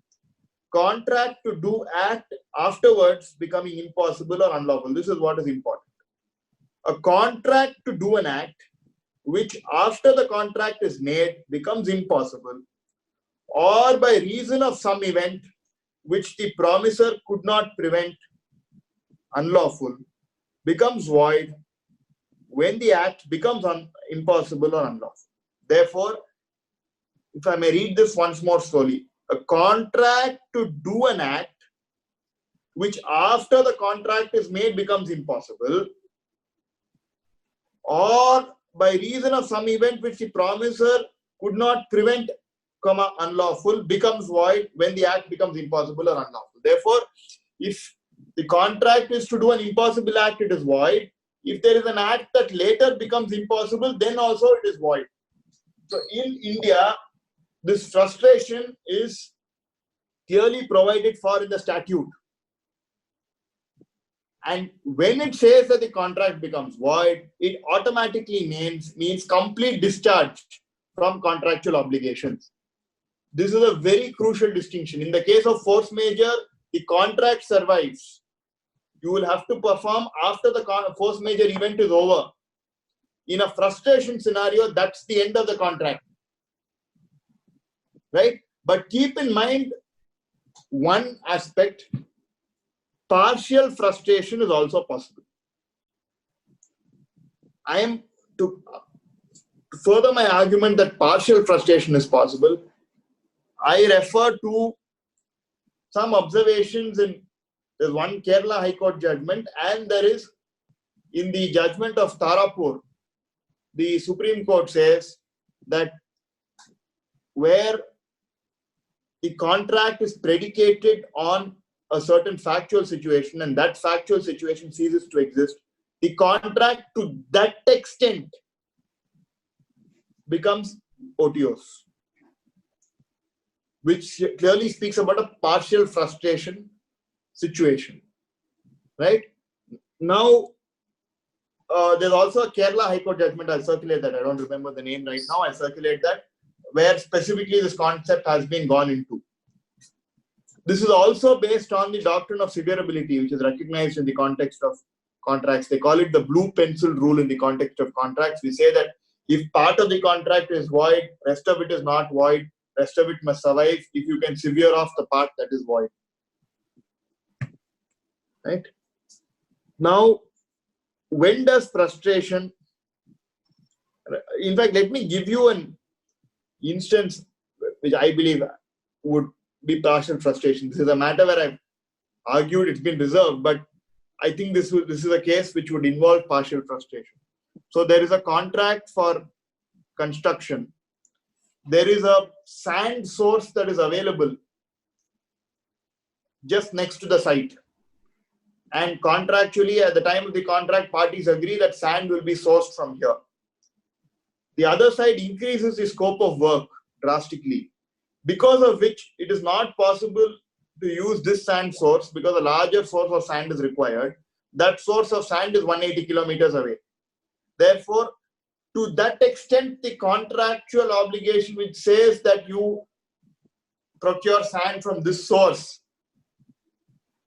Contract to do act afterwards becoming impossible or unlawful. This is what is important. A contract to do an act which after the contract is made becomes impossible, or by reason of some event which the promisor could not prevent, unlawful, becomes void, when the act becomes impossible or unlawful. Therefore, if I may read this once more slowly, a contract to do an act which after the contract is made becomes impossible, or by reason of some event which the promisor could not prevent, unlawful, becomes void when the act becomes impossible or unlawful. Therefore, if the contract is to do an impossible act, it is void. If there is an act that later becomes impossible, then also it is void. So in India, this frustration is clearly provided for in the statute. And when it says that the contract becomes void, it automatically means complete discharge from contractual obligations. This is a very crucial distinction. In the case of force majeure, the contract survives. You will have to perform after the force majeure event is over. In a frustration scenario, that's the end of the contract. Right? But keep in mind one aspect. Partial frustration is also possible. I am to further my argument that partial frustration is possible. I refer to some observations in there's one Kerala High Court judgment, and there is in the judgment of Tarapur, the Supreme Court says that where the contract is predicated on a certain factual situation and that factual situation ceases to exist, the contract to that extent becomes otiose, which clearly speaks about a partial frustration situation, right? Now, there's also a Kerala High Court judgment. I'll circulate that. I don't remember the name right now. I'll circulate that, where specifically this concept has been gone into. This is also based on the doctrine of severability, which is recognized in the context of contracts. They call it the blue pencil rule in the context of contracts. We say that if part of the contract is void, rest of it is not void, rest of it must survive if you can sever off the part that is void. Right? Now, when does frustration, in fact, let me give you an instance which I believe would be partial frustration. This is a matter where I've argued it's been reserved, but I think this is a case which would involve partial frustration. So there is a contract for construction. There is a sand source that is available just next to the site. And contractually, at the time of the contract, parties agree that sand will be sourced from here. The other side increases the scope of work drastically, because of which it is not possible to use this sand source because a larger source of sand is required. That source of sand is 180 kilometers away. Therefore, to that extent, the contractual obligation which says that you procure sand from this source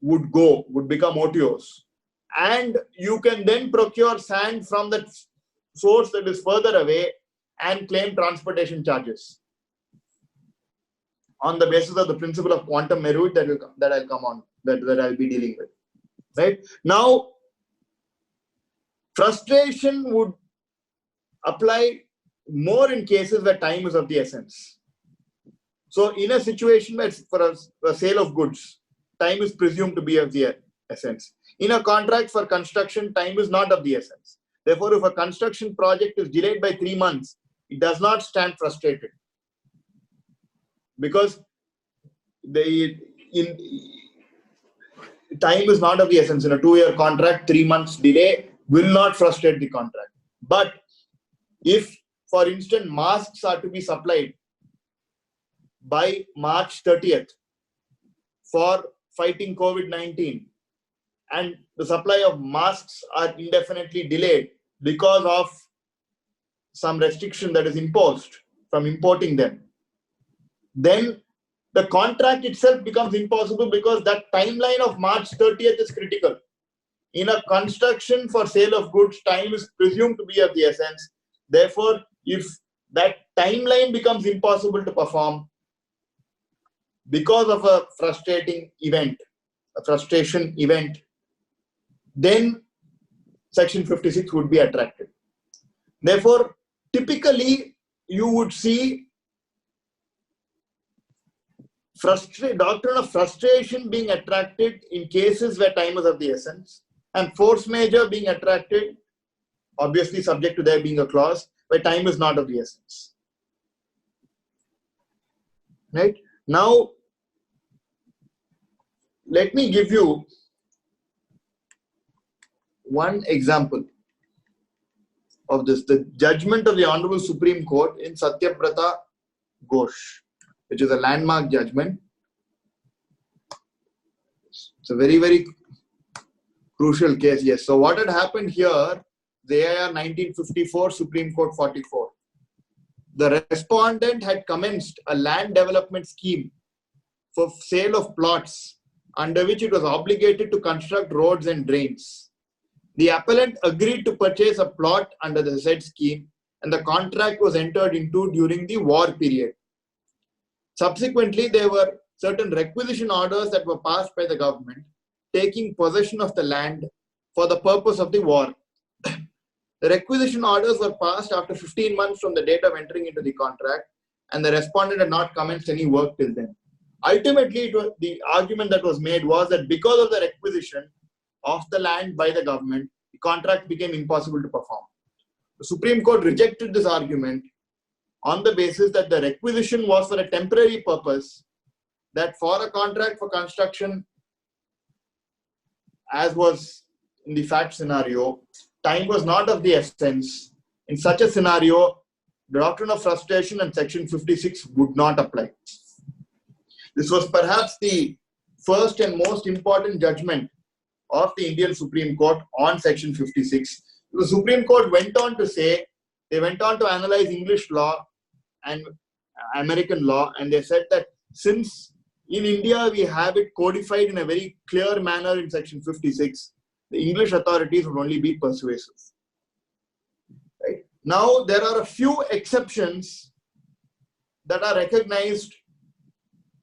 would become otiose. And you can then procure sand from that source that is further away and claim transportation charges on the basis of the principle of quantum meruit that I'll be dealing with. Right? Now, frustration would apply more in cases where time is of the essence. So in a situation where for a sale of goods, time is presumed to be of the essence. In a contract for construction, time is not of the essence. Therefore, if a construction project is delayed by 3 months, it does not stand frustrated. Because time is not of the essence. In a 2-year contract, 3 months delay will not frustrate the contract. But if, for instance, masks are to be supplied by March 30th for fighting COVID-19, and the supply of masks are indefinitely delayed because of some restriction that is imposed from importing them, then the contract itself becomes impossible because that timeline of March 30th is critical. In a construction for sale of goods, time is presumed to be of the essence. Therefore, if that timeline becomes impossible to perform because of a frustration event, then Section 56 would be attracted. Therefore, typically you would see doctrine of frustration being attracted in cases where time is of the essence, and force majeure being attracted, obviously subject to there being a clause, where time is not of the essence. Right? Now, let me give you one example of this. The judgment of the Honorable Supreme Court in Satyabrata Ghosh, which is a landmark judgment. It's a very, very crucial case. Yes. So what had happened here, the AIR 1954, Supreme Court 44. The respondent had commenced a land development scheme for sale of plots under which it was obligated to construct roads and drains. The appellant agreed to purchase a plot under the said scheme, and the contract was entered into during the war period. Subsequently, there were certain requisition orders that were passed by the government taking possession of the land for the purpose of the war. The requisition orders were passed after 15 months from the date of entering into the contract, and the respondent had not commenced any work till then. Ultimately, the argument that was made was that because of the requisition of the land by the government, the contract became impossible to perform. The Supreme Court rejected this argument on the basis that the requisition was for a temporary purpose, that for a contract for construction, as was in the fact scenario, time was not of the essence. In such a scenario, the doctrine of frustration and section 56 would not apply. This was perhaps the first and most important judgment of the Indian Supreme Court on section 56. The Supreme Court went on to say, they went on to analyze English law and American law, and they said that since in India we have it codified in a very clear manner in section 56, the English authorities would only be persuasive. Right? Now, there are a few exceptions that are recognized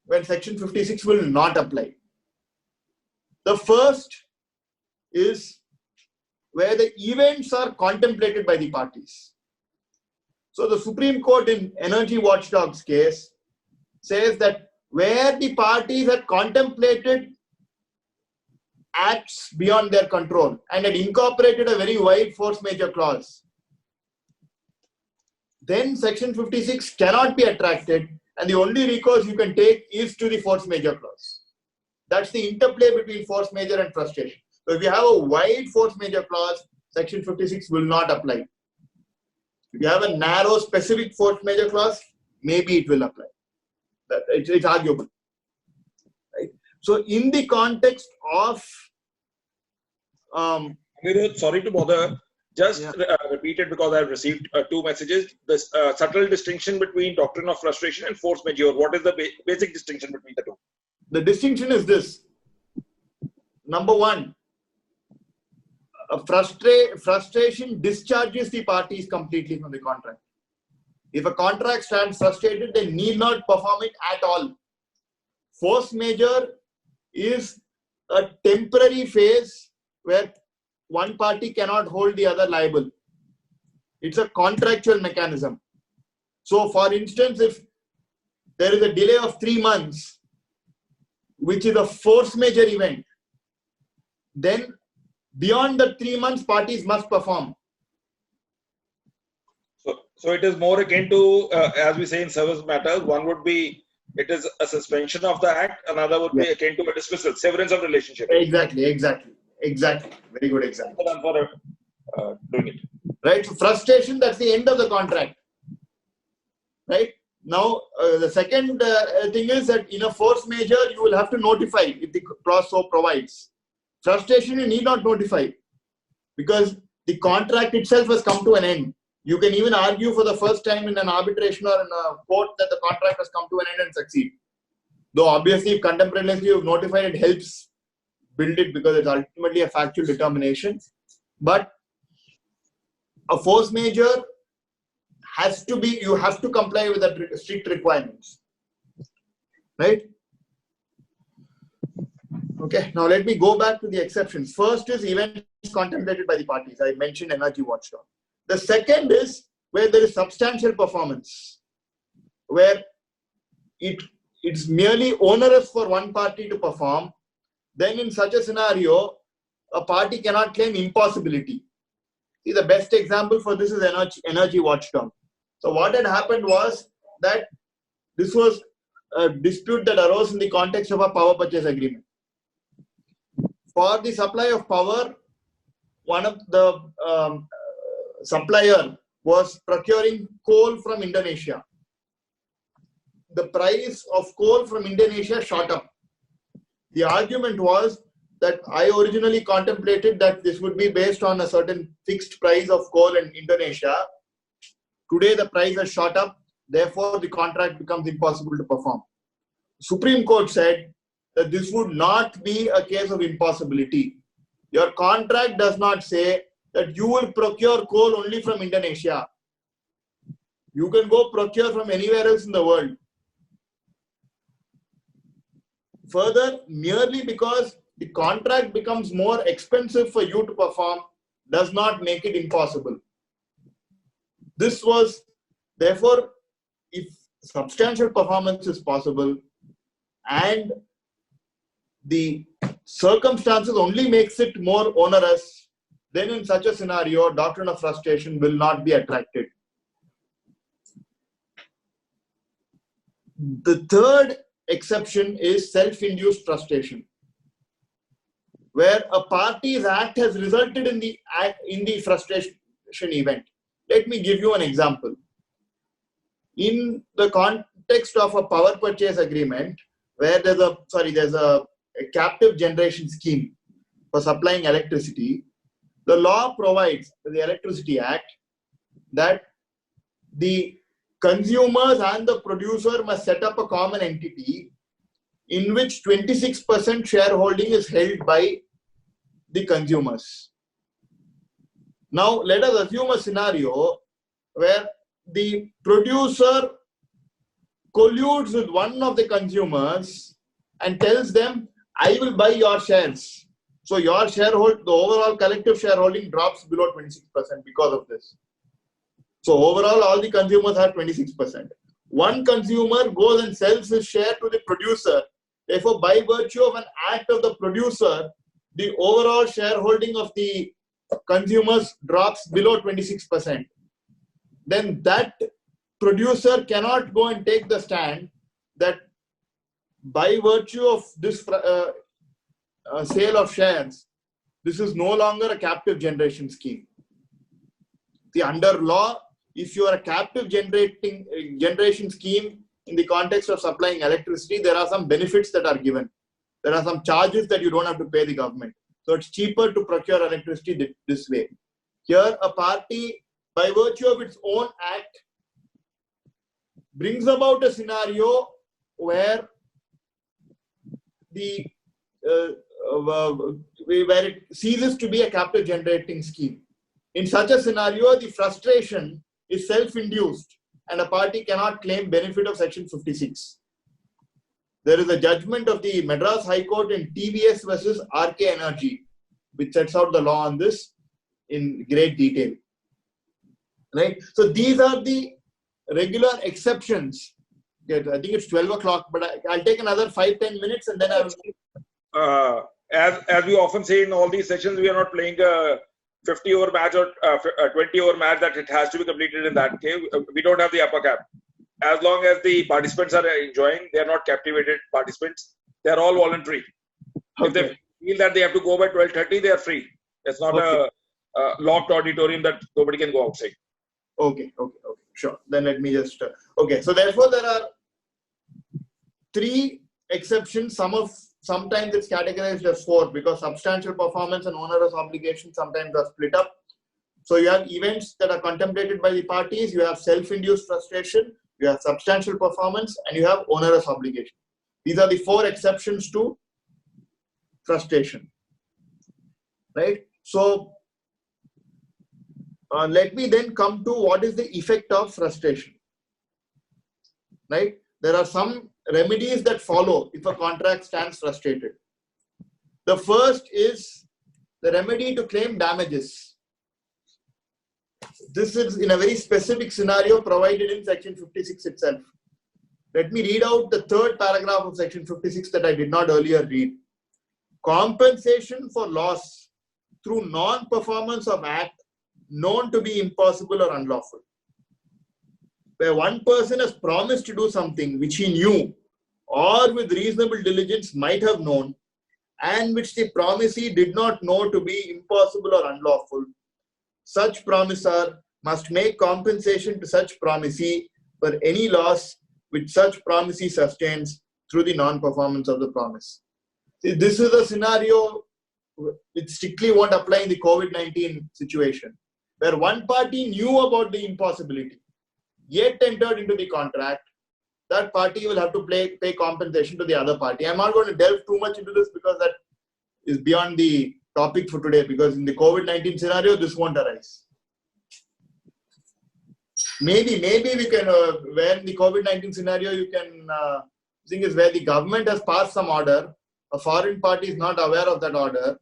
when section 56 will not apply. The first is where the events are contemplated by the parties. So the Supreme Court in Energy Watchdog's case says that where the parties had contemplated acts beyond their control and had incorporated a very wide force majeure clause, then section 56 cannot be attracted, and the only recourse you can take is to the force majeure clause. That's the interplay between force majeure and frustration. So if you have a wide force majeure clause, section 56 will not apply. If you have a narrow specific force majeure clause, maybe it will apply. It's arguable. Right? So in the context of sorry to bother, just repeat it because I've received two messages. This subtle distinction between doctrine of frustration and force majeure. What is the basic distinction between the two? The distinction is this. Number one, frustration discharges the parties completely from the contract. If a contract stands frustrated, they need not perform it at all. Force majeure is a temporary phase where one party cannot hold the other liable. It's a contractual mechanism. So, for instance, if there is a delay of 3 months, which is a force majeure event, then beyond the 3 months, parties must perform. So it is more akin to, as we say in service matters, one would be, it is a suspension of the act, another would be akin to a dismissal, severance of relationship. Exactly. Very good example. For doing it. Right. So frustration, that's the end of the contract. Right. Now, the second thing is that in a force majeure, you will have to notify if the clause so provides. Frustration, you need not notify because the contract itself has come to an end. You can even argue for the first time in an arbitration or in a court that the contract has come to an end and succeed. Though obviously, if contemporaneously you have notified, it helps build it because it's ultimately a factual determination. But a force majeure has to be, you have to comply with the strict requirements. Right? Okay, now let me go back to the exceptions. First is events contemplated by the parties. I mentioned Energy Watchdog. The second is where there is substantial performance, where it's merely onerous for one party to perform. Then in such a scenario, a party cannot claim impossibility. See, the best example for this is energy watchdog. So what had happened was that this was a dispute that arose in the context of a power purchase agreement. For the supply of power, one of the supplier was procuring coal from Indonesia. The price of coal from Indonesia shot up. The argument was that I originally contemplated that this would be based on a certain fixed price of coal in Indonesia. Today the price has shot up, therefore the contract becomes impossible to perform. Supreme Court said that this would not be a case of impossibility. Your contract does not say that you will procure coal only from Indonesia. You can go procure from anywhere else in the world. Further, merely because the contract becomes more expensive for you to perform does not make it impossible. This was, therefore, if substantial performance is possible and the circumstances only makes it more onerous, then in such a scenario, doctrine of frustration will not be attracted. The third exception is self-induced frustration, where a party's act has resulted in the frustration event. Let me give you an example. In the context of a power purchase agreement, where there's a captive generation scheme for supplying electricity, the law provides, the Electricity Act, that the consumers and the producer must set up a common entity in which 26% shareholding is held by the consumers. Now, let us assume a scenario where the producer colludes with one of the consumers and tells them, I will buy your shares. So your the overall collective shareholding drops below 26% because of this. So overall, all the consumers have 26%. One consumer goes and sells his share to the producer. Therefore, by virtue of an act of the producer, the overall shareholding of the consumers drops below 26%. Then that producer cannot go and take the stand that by virtue of this sale of shares, this is no longer a captive generation scheme. The under law, if you are a captive generation scheme in the context of supplying electricity, there are some benefits that are given. There are some charges that you don't have to pay the government. So it's cheaper to procure electricity this way. Here, a party, by virtue of its own act, brings about a scenario where where it ceases to be a captive generating scheme. In such a scenario, the frustration is self-induced and a party cannot claim benefit of Section 56. There is a judgment of the Madras High Court in TVS versus RK Energy, which sets out the law on this in great detail. Right? So these are the regular exceptions. I think it's 12 o'clock, but I'll take another 5-10 minutes and then I will... As we often say in all these sessions, we are not playing a 50-over match or a 20-over match that it has to be completed in that case. We don't have the upper cap. As long as the participants are enjoying, they are not captivated participants. They are all voluntary. Okay. If they feel that they have to go by 12:30, they are free. It's not a locked auditorium that nobody can go outside. Okay. Sure. Then let me just... okay. So therefore, there are 3 exceptions. Sometimes it's categorized as 4 because substantial performance and onerous obligations sometimes are split up. So you have events that are contemplated by the parties, you have self-induced frustration, you have substantial performance, and you have onerous obligation. These are the 4 exceptions to frustration. Right? So let me then come to what is the effect of frustration. Right? There are some remedies that follow if a contract stands frustrated. The first is the remedy to claim damages. this is in a very specific scenario provided in section 56 itself. Let me read out the third paragraph of section 56 that I did not earlier read. Compensation for loss through non-performance of act known to be impossible or unlawful. Where one person has promised to do something which he knew or with reasonable diligence might have known, and which the promisee did not know to be impossible or unlawful, such promisor must make compensation to such promisee for any loss which such promisee sustains through the non-performance of the promise. See, this is a scenario which strictly won't apply in the COVID-19 situation, where one party knew about the impossibility, yet entered into the contract. That party will have to pay compensation to the other party. I'm not going to delve too much into this because that is beyond the topic for today, because in the COVID-19 scenario, this won't arise. Maybe we can, where in the COVID-19 scenario, you can, thing is where the government has passed some order, a foreign party is not aware of that order,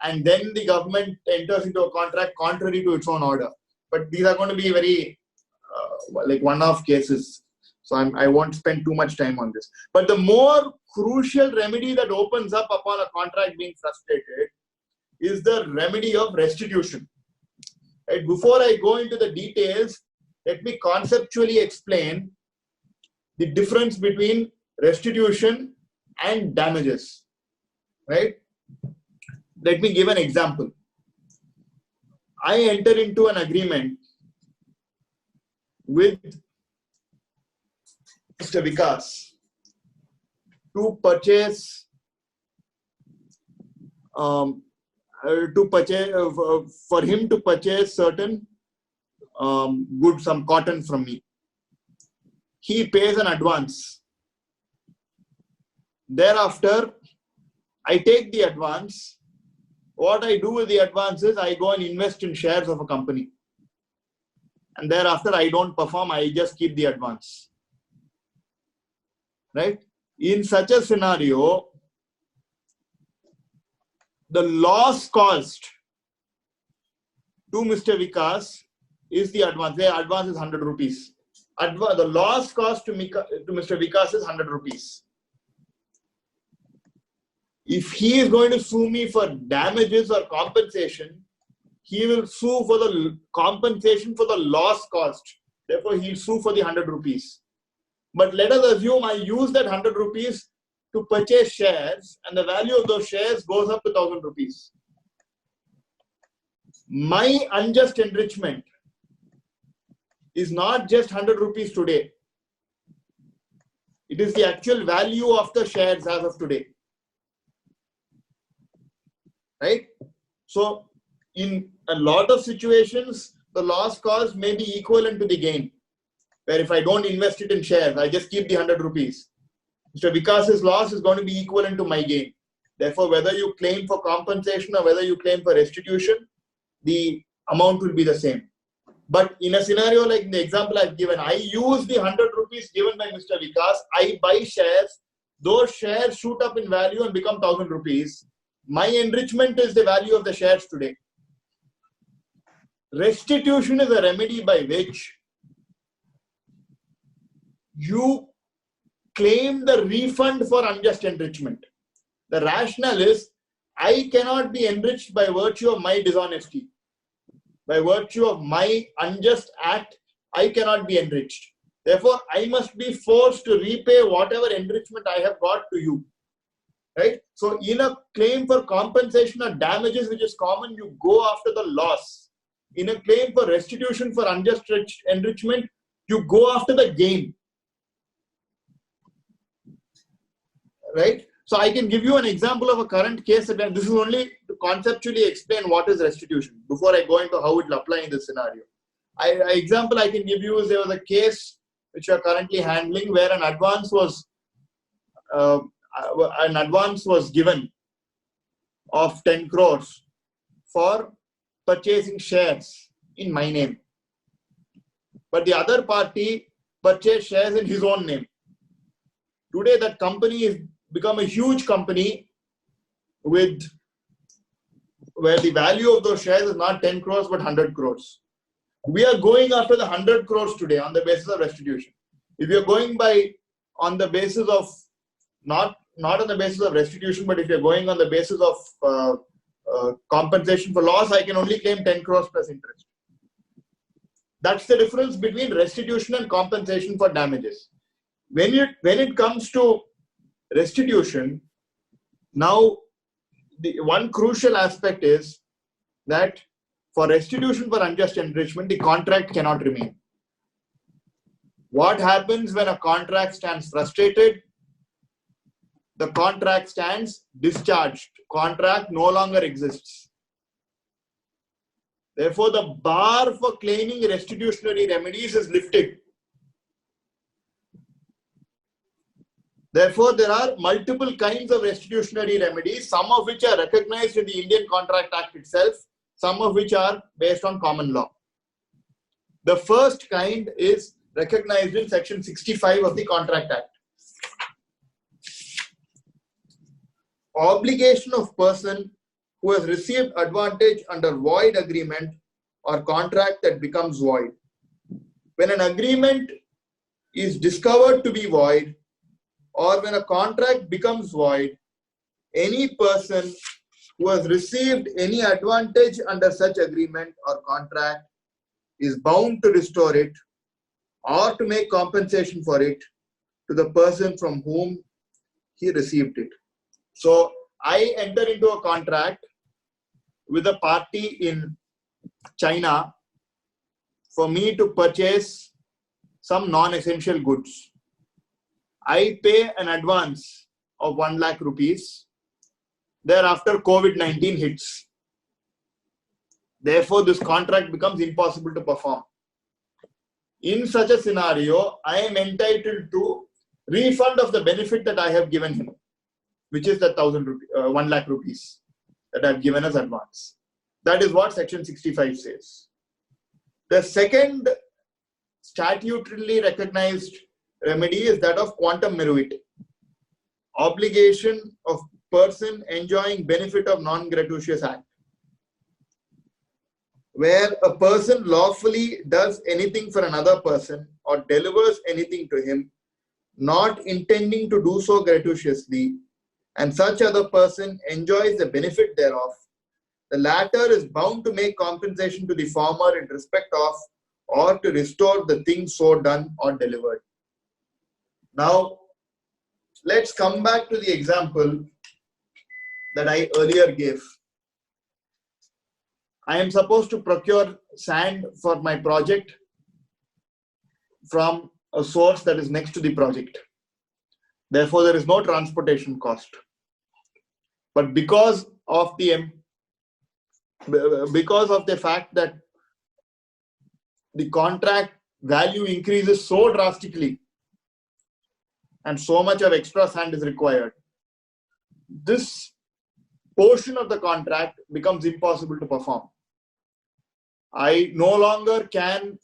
and then the government enters into a contract contrary to its own order. But these are going to be very like one-off cases. So I won't spend too much time on this. But the more crucial remedy that opens up upon a contract being frustrated is the remedy of restitution. Right? Before I go into the details, let me conceptually explain the difference between restitution and damages. Right? Let me give an example. I enter into an agreement with Mr. Vikas to purchase for him to purchase certain goods, some cotton from me. He pays an advance. Thereafter, I take the advance. What I do with the advance is I go and invest in shares of a company. And thereafter, I don't perform, I just keep the advance. Right? In such a scenario, the loss caused to Mr. Vikas is the advance. The advance is 100 rupees. The loss caused to Mr. Vikas is 100 rupees. If he is going to sue me for damages or compensation, he will sue for the compensation for the loss caused. Therefore, he will sue for the 100 rupees. But let us assume I use that 100 rupees to purchase shares and the value of those shares goes up to 1000 rupees. My unjust enrichment is not just 100 rupees today. It is the actual value of the shares as of today. Right? So, in a lot of situations, the loss caused may be equivalent to the gain. Where if I don't invest it in shares, I just keep the 100 rupees. Mr. Vikas's loss is going to be equivalent to my gain. Therefore, whether you claim for compensation or whether you claim for restitution, the amount will be the same. But in a scenario like the example I've given, I use the 100 rupees given by Mr. Vikas, I buy shares, those shares shoot up in value and become 1000 rupees. My enrichment is the value of the shares today. Restitution is a remedy by which you claim the refund for unjust enrichment. The rationale is, I cannot be enriched by virtue of my dishonesty. By virtue of my unjust act, I cannot be enriched. Therefore, I must be forced to repay whatever enrichment I have got to you. Right? So, in a claim for compensation or damages, which is common, you go after the loss. In a claim for restitution for unjust enrichment, you go after the gain. Right? So I can give you an example of a current case. This is only to conceptually explain what is restitution before I go into how it will apply in this scenario. Example I can give you is there was a case which we are currently handling where an advance was given of 10 crores for purchasing shares in my name. But the other party purchased shares in his own name. Today that company has become a huge company where the value of those shares is not 10 crores but 100 crores. We are going after the 100 crores today on the basis of restitution. If you're going on the basis of, not on the basis of restitution, but if you're going on the basis of compensation for loss, I can only claim 10 crores plus interest. That's the difference between restitution and compensation for damages. When it comes to restitution, now the one crucial aspect is that for restitution for unjust enrichment, the contract cannot remain. What happens when a contract stands frustrated? The contract stands discharged. Contract no longer exists. Therefore, the bar for claiming restitutionary remedies is lifted. Therefore, there are multiple kinds of restitutionary remedies, some of which are recognized in the Indian Contract Act itself, some of which are based on common law. The first kind is recognized in Section 65 of the Contract Act. Obligation of person who has received advantage under void agreement or contract that becomes void. When an agreement is discovered to be void, or when a contract becomes void, any person who has received any advantage under such agreement or contract is bound to restore it or to make compensation for it to the person from whom he received it. So I enter into a contract with a party in China for me to purchase some non-essential goods. I pay an advance of 1 lakh rupees. Thereafter, COVID-19 hits. Therefore, this contract becomes impossible to perform. In such a scenario, I am entitled to refund of the benefit that I have given him, which is the 1 lakh rupees that I have given as advance. That is what Section 65 says. The second statutorily recognized remedy is that of quantum meruit. Obligation of person enjoying benefit of non-gratuitous act. Where a person lawfully does anything for another person or delivers anything to him, not intending to do so gratuitously, and such other person enjoys the benefit thereof, the latter is bound to make compensation to the former in respect of or to restore the thing so done or delivered. Now, let's come back to the example that I earlier gave. I am supposed to procure sand for my project from a source that is next to the project. Therefore, there is no transportation cost. But because of the fact that the contract value increases so drastically and so much of extra sand is required, this portion of the contract becomes impossible to perform. I no longer can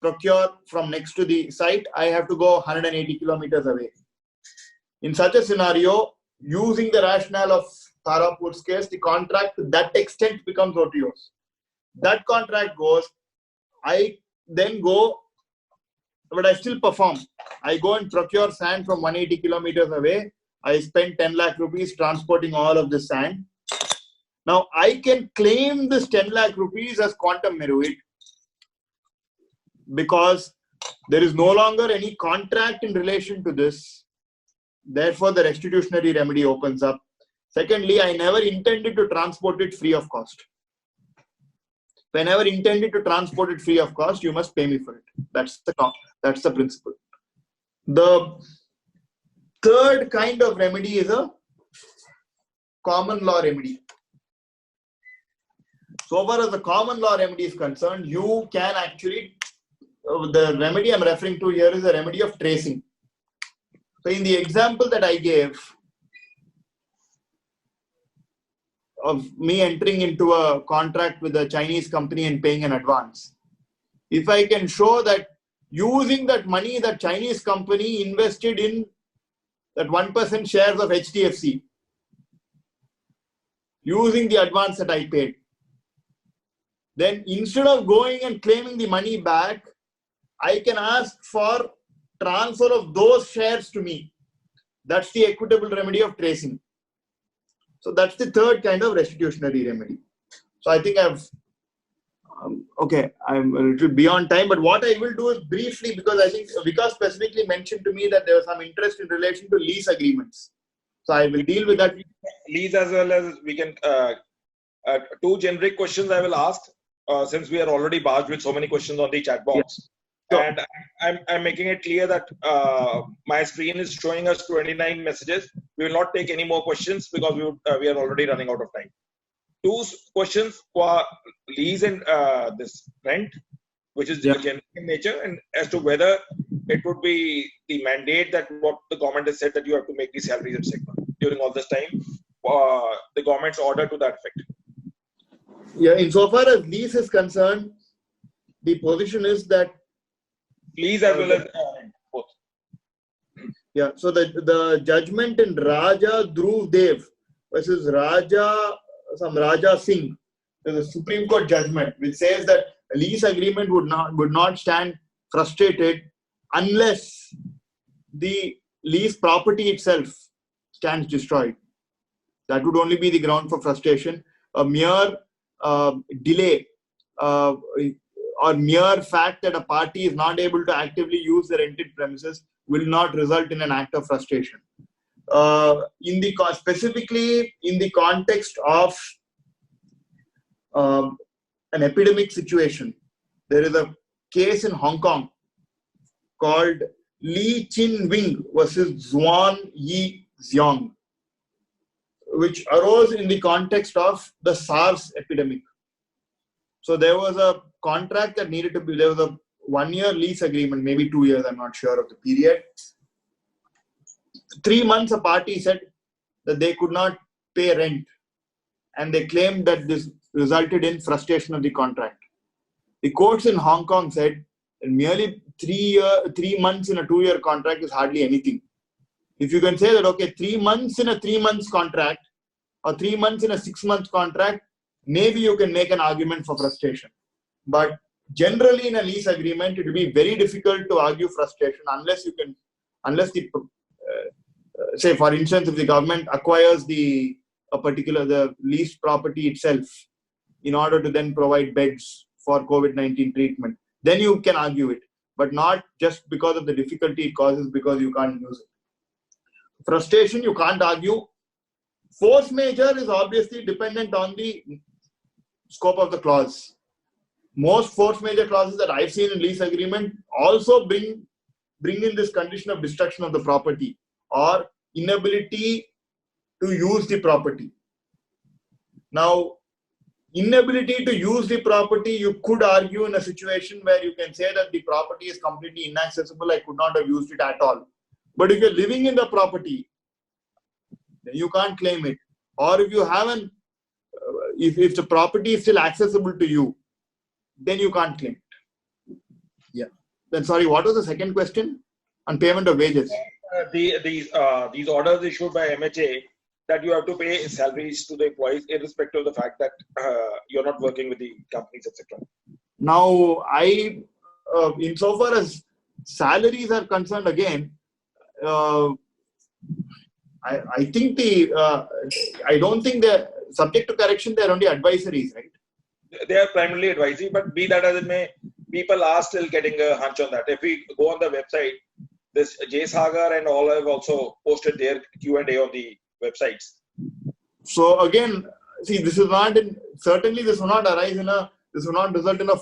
procure from next to the site. I have to go 180 kilometers away. In such a scenario, using the rationale of Tarapur's case, the contract to that extent becomes otiose. That contract goes, I then go, but I still perform. I go and procure sand from 180 kilometers away. I spend 10 lakh rupees transporting all of this sand. Now I can claim this 10 lakh rupees as quantum meruit because there is no longer any contract in relation to this. Therefore, the restitutionary remedy opens up. Secondly, I never intended to transport it free of cost. If I never intended to transport it free of cost, you must pay me for it. That's the principle. The third kind of remedy is a common law remedy. So far as the common law remedy is concerned, you can actually, the remedy I'm referring to here is a remedy of tracing. So in the example that I gave of me entering into a contract with a Chinese company and paying an advance, if I can show that using that money that Chinese company invested in that 1% shares of HDFC, using the advance that I paid, then instead of going and claiming the money back, I can ask for transfer of those shares to me. That's the equitable remedy of tracing. So that's the third kind of restitutionary remedy. So I think I'm a little beyond time, but what I will do is briefly, because I think Vikas specifically mentioned to me that there was some interest in relation to lease agreements. So I will deal with that. Lease as well as we can, two generic questions I will ask, since we are already barged with so many questions on the chat box. Yeah. And I'm making it clear that my screen is showing us 29 messages. We will not take any more questions because we are already running out of time. Two questions for lease and this rent, which is generic in nature, and as to whether it would be the mandate that what the government has said that you have to make the salaries, etc. During all this time, the government's order to that effect. Yeah, insofar as lease is concerned, the position is that lease as well as both. Yeah, so the judgment in Raja Dhruv Dev versus Raja Singh, there's a Supreme Court judgment which says that a lease agreement would not stand frustrated unless the lease property itself stands destroyed. That would only be the ground for frustration. A mere delay or mere fact that a party is not able to actively use the rented premises will not result in an act of frustration. Specifically in the context of an epidemic situation, there is a case in Hong Kong called Lee Chin Wing versus Zhuan Yi Xiong, which arose in the context of the SARS epidemic. So there was a contract that needed to be, there was a 1-year lease agreement, maybe 2 years, I'm not sure of the period. 3 months a party said that they could not pay rent, and they claimed that this resulted in frustration of the contract. The courts in Hong Kong said that merely 3 months in a 2-year contract is hardly anything. If you can say that, okay, 3 months in a 3 months contract or 3 months in a 6 month contract, maybe you can make an argument for frustration. But generally in a lease agreement, it will be very difficult to argue frustration say for instance, if the government acquires the leased property itself in order to then provide beds for COVID-19 treatment, then you can argue it, but not just because of the difficulty it causes because you can't use it. Frustration, you can't argue. Force majeure is obviously dependent on the scope of the clause. Most force majeure clauses that I've seen in lease agreement also bring in this condition of destruction of the property or inability to use the property. Now, inability to use the property, you could argue in a situation where you can say that the property is completely inaccessible, I could not have used it at all. But if you're living in the property, then you can't claim it. Or if you haven't, if the property is still accessible to you, then you can't claim it. Yeah. Then sorry, what was the second question? On payment of wages. These orders issued by MHA that you have to pay salaries to the employees irrespective of the fact that you're not working with the companies, etc. Now, insofar as salaries are concerned, again, I think I don't think they're subject to correction. They're only advisories, right? They are primarily advisory, but be that as it may, people are still getting a hunch on that. If we go on the website, this Jay Sagar and all have also posted their Q&A on the websites. So again, see, this is not certainly this will not arise in this will not result in a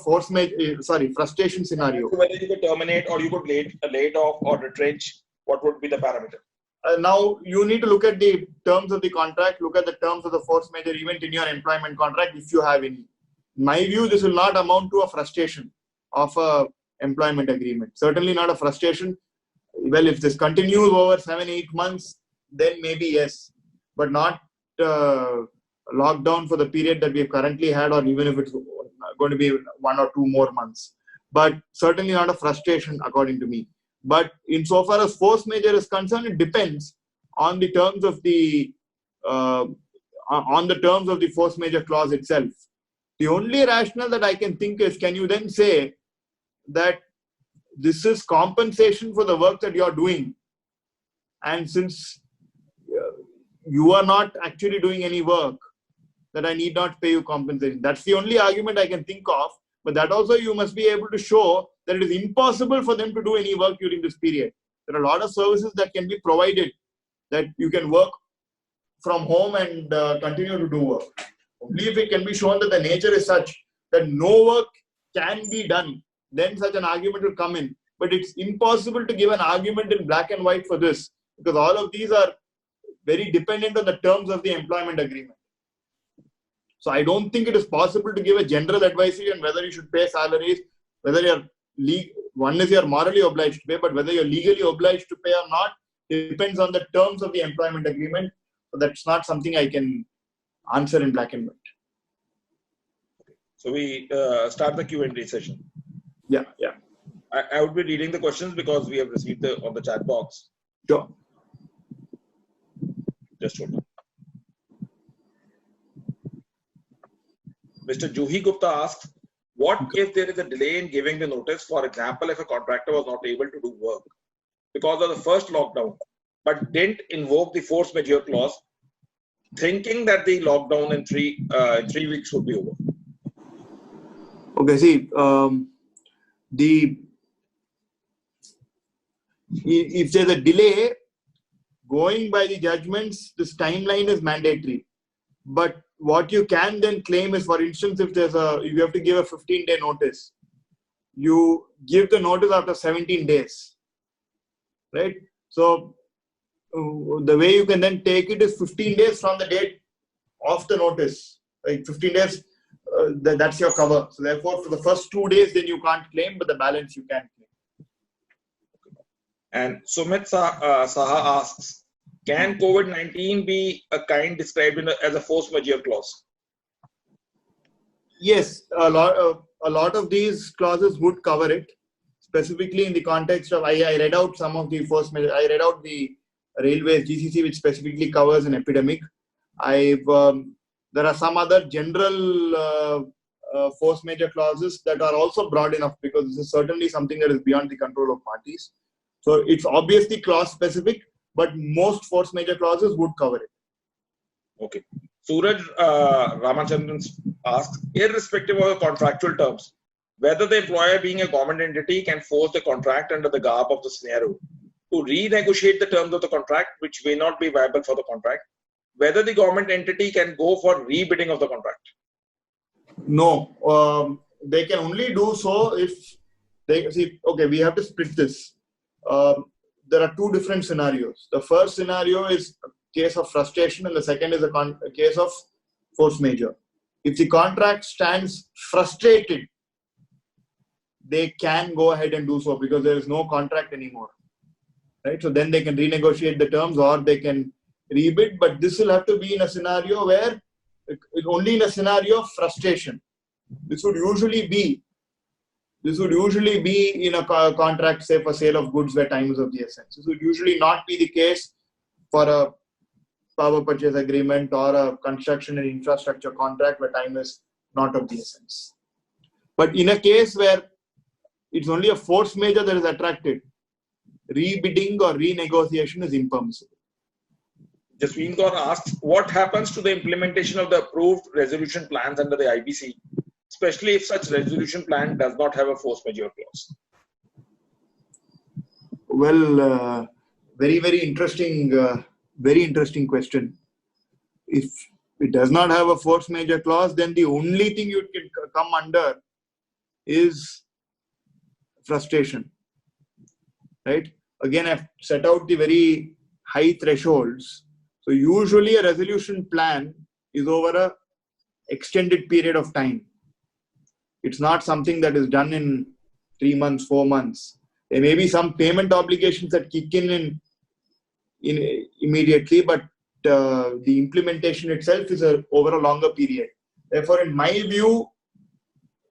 frustration scenario. So whether you could terminate or you could lay off or retrench, what would be the parameter? Now you need to look at the terms of the contract, look at the terms of the force majeure event in your employment contract if you have any. In my view, this will not amount to a frustration of a employment agreement. Certainly not a frustration. Well, if this continues over 7-8 months, then maybe yes, but not locked down for the period that we have currently had, or even if it's going to be 1 or 2 more months. But certainly not a frustration, according to me. But insofar as force majeure is concerned, it depends on the terms of the force majeure clause itself. The only rationale that I can think is, can you then say that this is compensation for the work that you're doing? And since you are not actually doing any work, that I need not pay you compensation. That's the only argument I can think of. But that also you must be able to show that it is impossible for them to do any work during this period. There are a lot of services that can be provided that you can work from home and continue to do work. Only if it can be shown that the nature is such that no work can be done, then such an argument will come in. But it's impossible to give an argument in black and white for this, because all of these are very dependent on the terms of the employment agreement. So I don't think it is possible to give a general advisory on whether you should pay salaries, whether one is you're morally obliged to pay, but whether you're legally obliged to pay or not, it depends on the terms of the employment agreement. So that's not something I can answer in black and white. So we start the Q&A session. Yeah. I would be reading the questions because we have received on the chat box. Sure. Just hold on. Mr. Juhi Gupta asks, what if there is a delay in giving the notice? For example, if a contractor was not able to do work because of the first lockdown, but didn't invoke the force majeure clause, thinking that the lockdown in 3 weeks would be over? Okay, see, if there's a delay, going by the judgments, this timeline is mandatory. But what you can then claim is, for instance, if you have to give a 15-day notice, you give the notice after 17 days, right? So the way you can then take it is 15 days from the date of the notice. Like 15 days, that's your cover. So therefore, for the first 2 days, then you can't claim, but the balance you can claim. And Sumit Saha asks, can COVID-19 be a kind described as a force majeure clause? Yes, a lot of these clauses would cover it, specifically in the context of, I read out some of the force majeure. I read out the railways GCC, which specifically covers an epidemic. There are some other general force majeure clauses that are also broad enough, because this is certainly something that is beyond the control of parties. So it's obviously clause specific, but most force majeure clauses would cover it. Okay. Suraj Ramachandran asks, irrespective of the contractual terms, whether the employer, being a government entity, can force the contract under the garb of the scenario to renegotiate the terms of the contract, which may not be viable for the contract, whether the government entity can go for rebidding of the contract. No, they can only do so if they see. Okay, we have to split this. There are two different scenarios. The first scenario is a case of frustration, and the second is a case of force majeure. If the contract stands frustrated, they can go ahead and do so, because there is no contract anymore, right? So then they can renegotiate the terms, or they can rebid, but this will have to be in a scenario where only in a scenario of frustration. This would usually be in a contract, say for sale of goods, where time is of the essence. This would usually not be the case for a power purchase agreement or a construction and infrastructure contract, where time is not of the essence. But in a case where it's only a force majeure that is attracted, rebidding or renegotiation is impermissible. Jasween Kaur asks, what happens to the implementation of the approved resolution plans under the IBC, especially if such resolution plan does not have a force majeure clause? Well, very interesting question. If it does not have a force majeure clause, then the only thing you can come under is frustration, right? Again, I've set out the very high thresholds. So usually a resolution plan is over a extended period of time. It's not something that is done in 3 months, 4 months. There may be some payment obligations that kick in immediately, but the implementation itself is over a longer period. Therefore, in my view,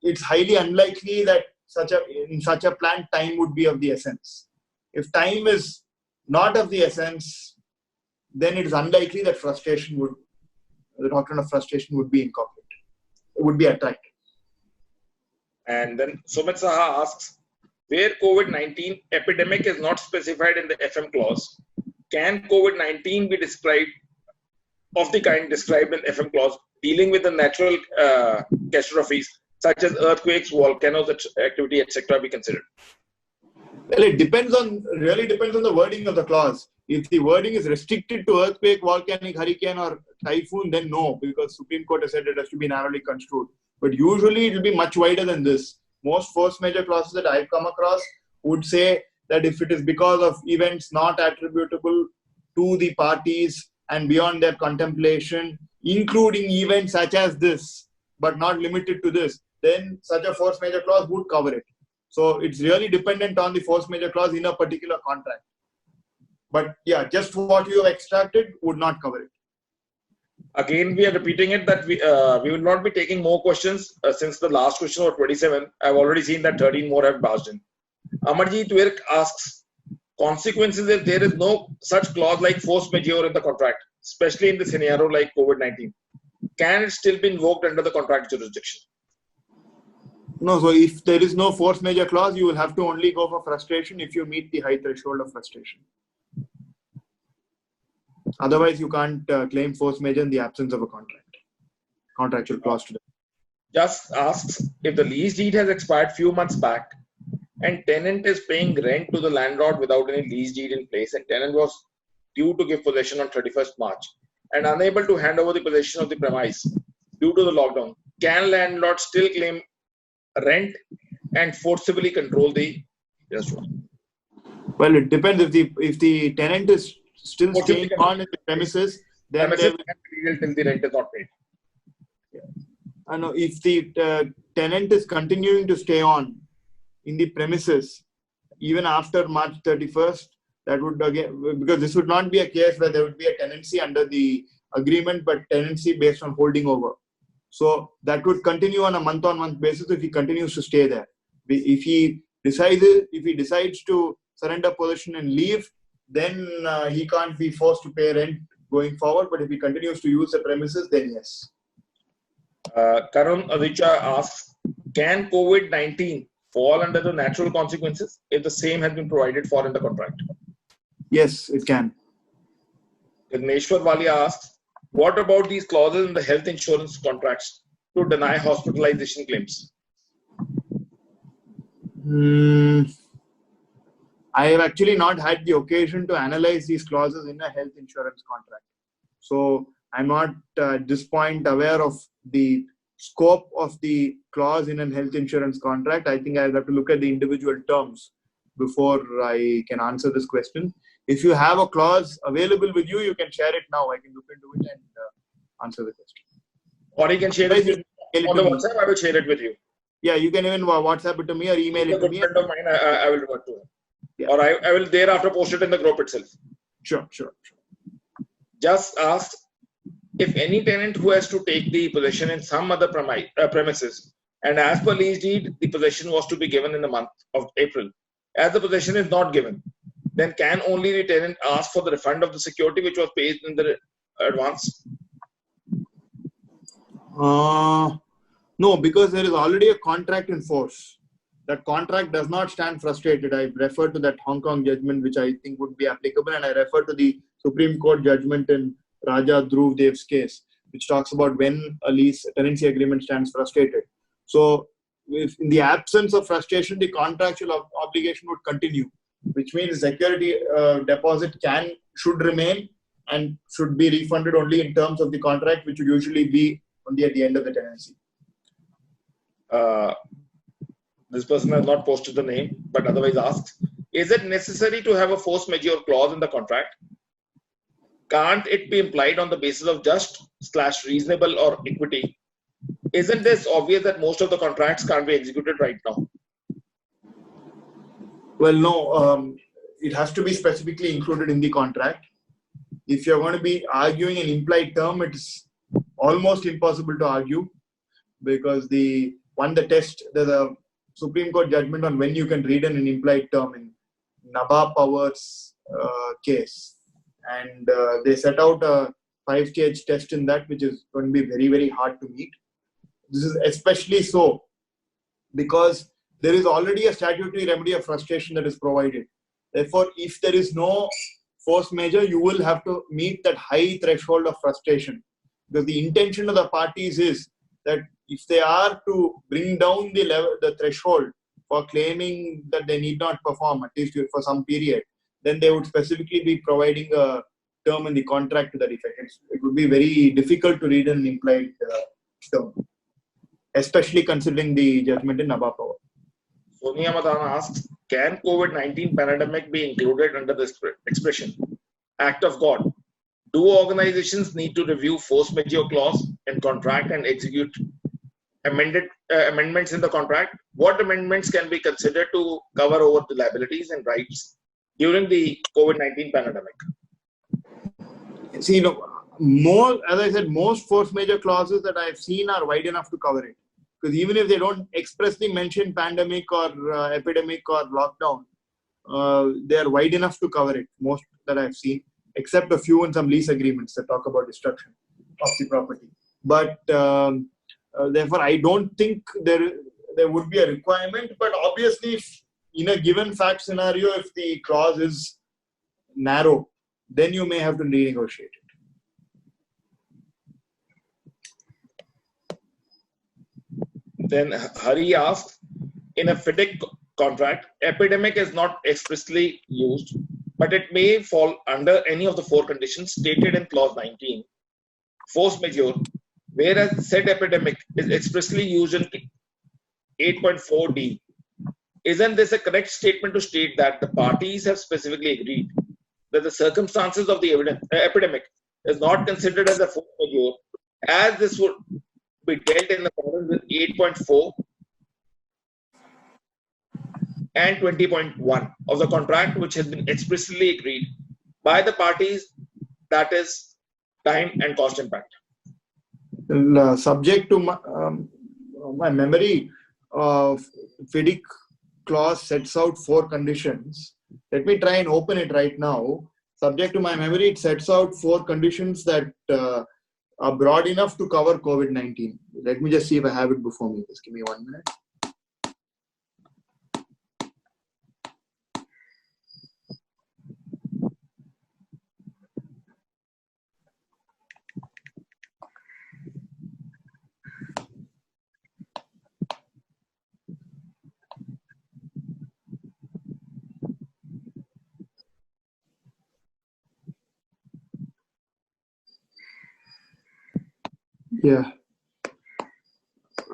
it's highly unlikely that in such a plan, time would be of the essence. If time is not of the essence, then it is unlikely that the doctrine of frustration would be incorporated. would be attracted. And then Sumit Saha asks, where COVID-19 epidemic is not specified in the FM clause, can COVID-19 be described of the kind described in FM clause dealing with the natural catastrophes such as earthquakes, volcanoes, activity, etc. be considered? Well, it really depends on the wording of the clause. If the wording is restricted to earthquake, volcanic, hurricane or typhoon, then no, because Supreme Court has said it has to be narrowly construed. But usually it will be much wider than this. Most force majeure clauses that I've come across would say that if it is because of events not attributable to the parties and beyond their contemplation, including events such as this, but not limited to this, then such a force majeure clause would cover it. So it's really dependent on the force majeure clause in a particular contract. But yeah, just what you have extracted would not cover it. Again, we are repeating it that we will not be taking more questions since the last question was 27. I've already seen that 13 more have barged in. Amarjeet Virk asks, consequences if there is no such clause like force majeure in the contract, especially in the scenario like COVID-19, can it still be invoked under the contract jurisdiction? No, so if there is no force majeure clause, you will have to only go for frustration if you meet the high threshold of frustration. Otherwise, you can't claim force majeure in the absence of a contractual clause to them. Just asks, if the lease deed has expired few months back and tenant is paying rent to the landlord without any lease deed in place and tenant was due to give possession on 31st March and unable to hand over the possession of the premise due to the lockdown, can landlord still claim rent and forcibly control the restaurant? Well, it depends. If the tenant is still staying on in the premises, then premises till the rent is not paid. I know if the tenant is continuing to stay on in the premises even after March 31st, that would again, because this would not be a case where there would be a tenancy under the agreement, but tenancy based on holding over. So that would continue on a month-on-month basis if he continues to stay there. If he decides to surrender possession and leave, then he can't be forced to pay rent going forward. But if he continues to use the premises, then yes. Karun Aditya asks, can COVID-19 fall under the natural consequences if the same has been provided for in the contract? Yes, it can. Vigneshwar Walia asks, what about these clauses in the health insurance contracts to deny hospitalization claims? I have actually not had the occasion to analyze these clauses in a health insurance contract. So I'm not at this point aware of the scope of the clause in a health insurance contract. I think I'll have to look at the individual terms before I can answer this question. If you have a clause available with you, you can share it now. I can look into it and answer the question. Or you can share it with me on the WhatsApp. I will share it with you. Yeah, you can even WhatsApp it to me or email it to me. A good friend of mine, I will revert to him. Yeah. Or I will thereafter post it in the group itself. Sure. Just ask, if any tenant who has to take the possession in some other premises, and as per lease deed, the possession was to be given in the month of April. As the possession is not given, then can only the tenant ask for the refund of the security which was paid in the advance? No, because there is already a contract in force. That contract does not stand frustrated. I refer to that Hong Kong judgment, which I think would be applicable, and I refer to the Supreme Court judgment in Raja Dhruv Dev's case, which talks about when a tenancy agreement stands frustrated. So, if in the absence of frustration, the contractual obligation would continue, which means security deposit should remain and should be refunded only in terms of the contract, which would usually be only at the end of the tenancy. This person has not posted the name, but otherwise asks, is it necessary to have a force majeure clause in the contract? Can't it be implied on the basis of just/reasonable or equity? Isn't this obvious that most of the contracts can't be executed right now? Well, no, it has to be specifically included in the contract. If you're going to be arguing an implied term, it's almost impossible to argue because there's a Supreme Court judgment on when you can read an implied term in Nabha Power's case. And they set out a 5-stage test in that, which is going to be very, very hard to meet. This is especially so because there is already a statutory remedy of frustration that is provided. Therefore, if there is no force majeure, you will have to meet that high threshold of frustration. Because the intention of the parties is that if they are to bring down the threshold for claiming that they need not perform, at least for some period, then they would specifically be providing a term in the contract to that effect. It would be very difficult to read an implied term, especially considering the judgment in Nabha power. Sonia Madana asks, can COVID-19 pandemic be included under this expression? Act of God. Do organizations need to review force majeure clause in contract and execute amendments in the contract? What amendments can be considered to cover over the liabilities and rights during the COVID-19 pandemic? See, as I said, most force majeure clauses that I've seen are wide enough to cover it. Because even if they don't expressly mention pandemic or epidemic or lockdown, they are wide enough to cover it, most that I've seen, except a few in some lease agreements that talk about destruction of the property. But therefore, I don't think there would be a requirement. But obviously, if in a given fact scenario, if the clause is narrow, then you may have to renegotiate it. Then Hari asks, in a FIDIC contract, epidemic is not expressly used, but it may fall under any of the four conditions stated in clause 19, force majeure, whereas said epidemic is expressly used in 8.4d. Isn't this a correct statement to state that the parties have specifically agreed that the circumstances of the epidemic is not considered as a force majeure, as this would be dealt in accordance with 8.4 and 20.1 of the contract, which has been expressly agreed by the parties, that is time and cost impact? Subject to my memory, FIDIC clause sets out four conditions. Let me try and open it right now. Subject to my memory, it sets out four conditions that are broad enough to cover COVID-19. Let me just see if I have it before me. Just give me 1 minute. Yeah.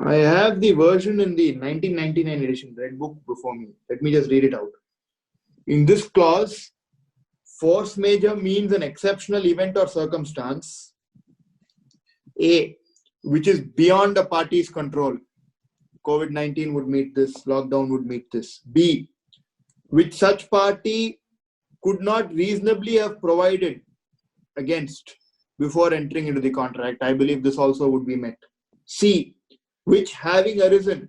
I have the version in the 1999 edition, Red Book, before me. Let me just read it out. In this clause, force majeure means an exceptional event or circumstance, A, which is beyond a party's control. COVID-19 would meet this, lockdown would meet this. B, which such party could not reasonably have provided against before entering into the contract. I believe this also would be met. C, which having arisen,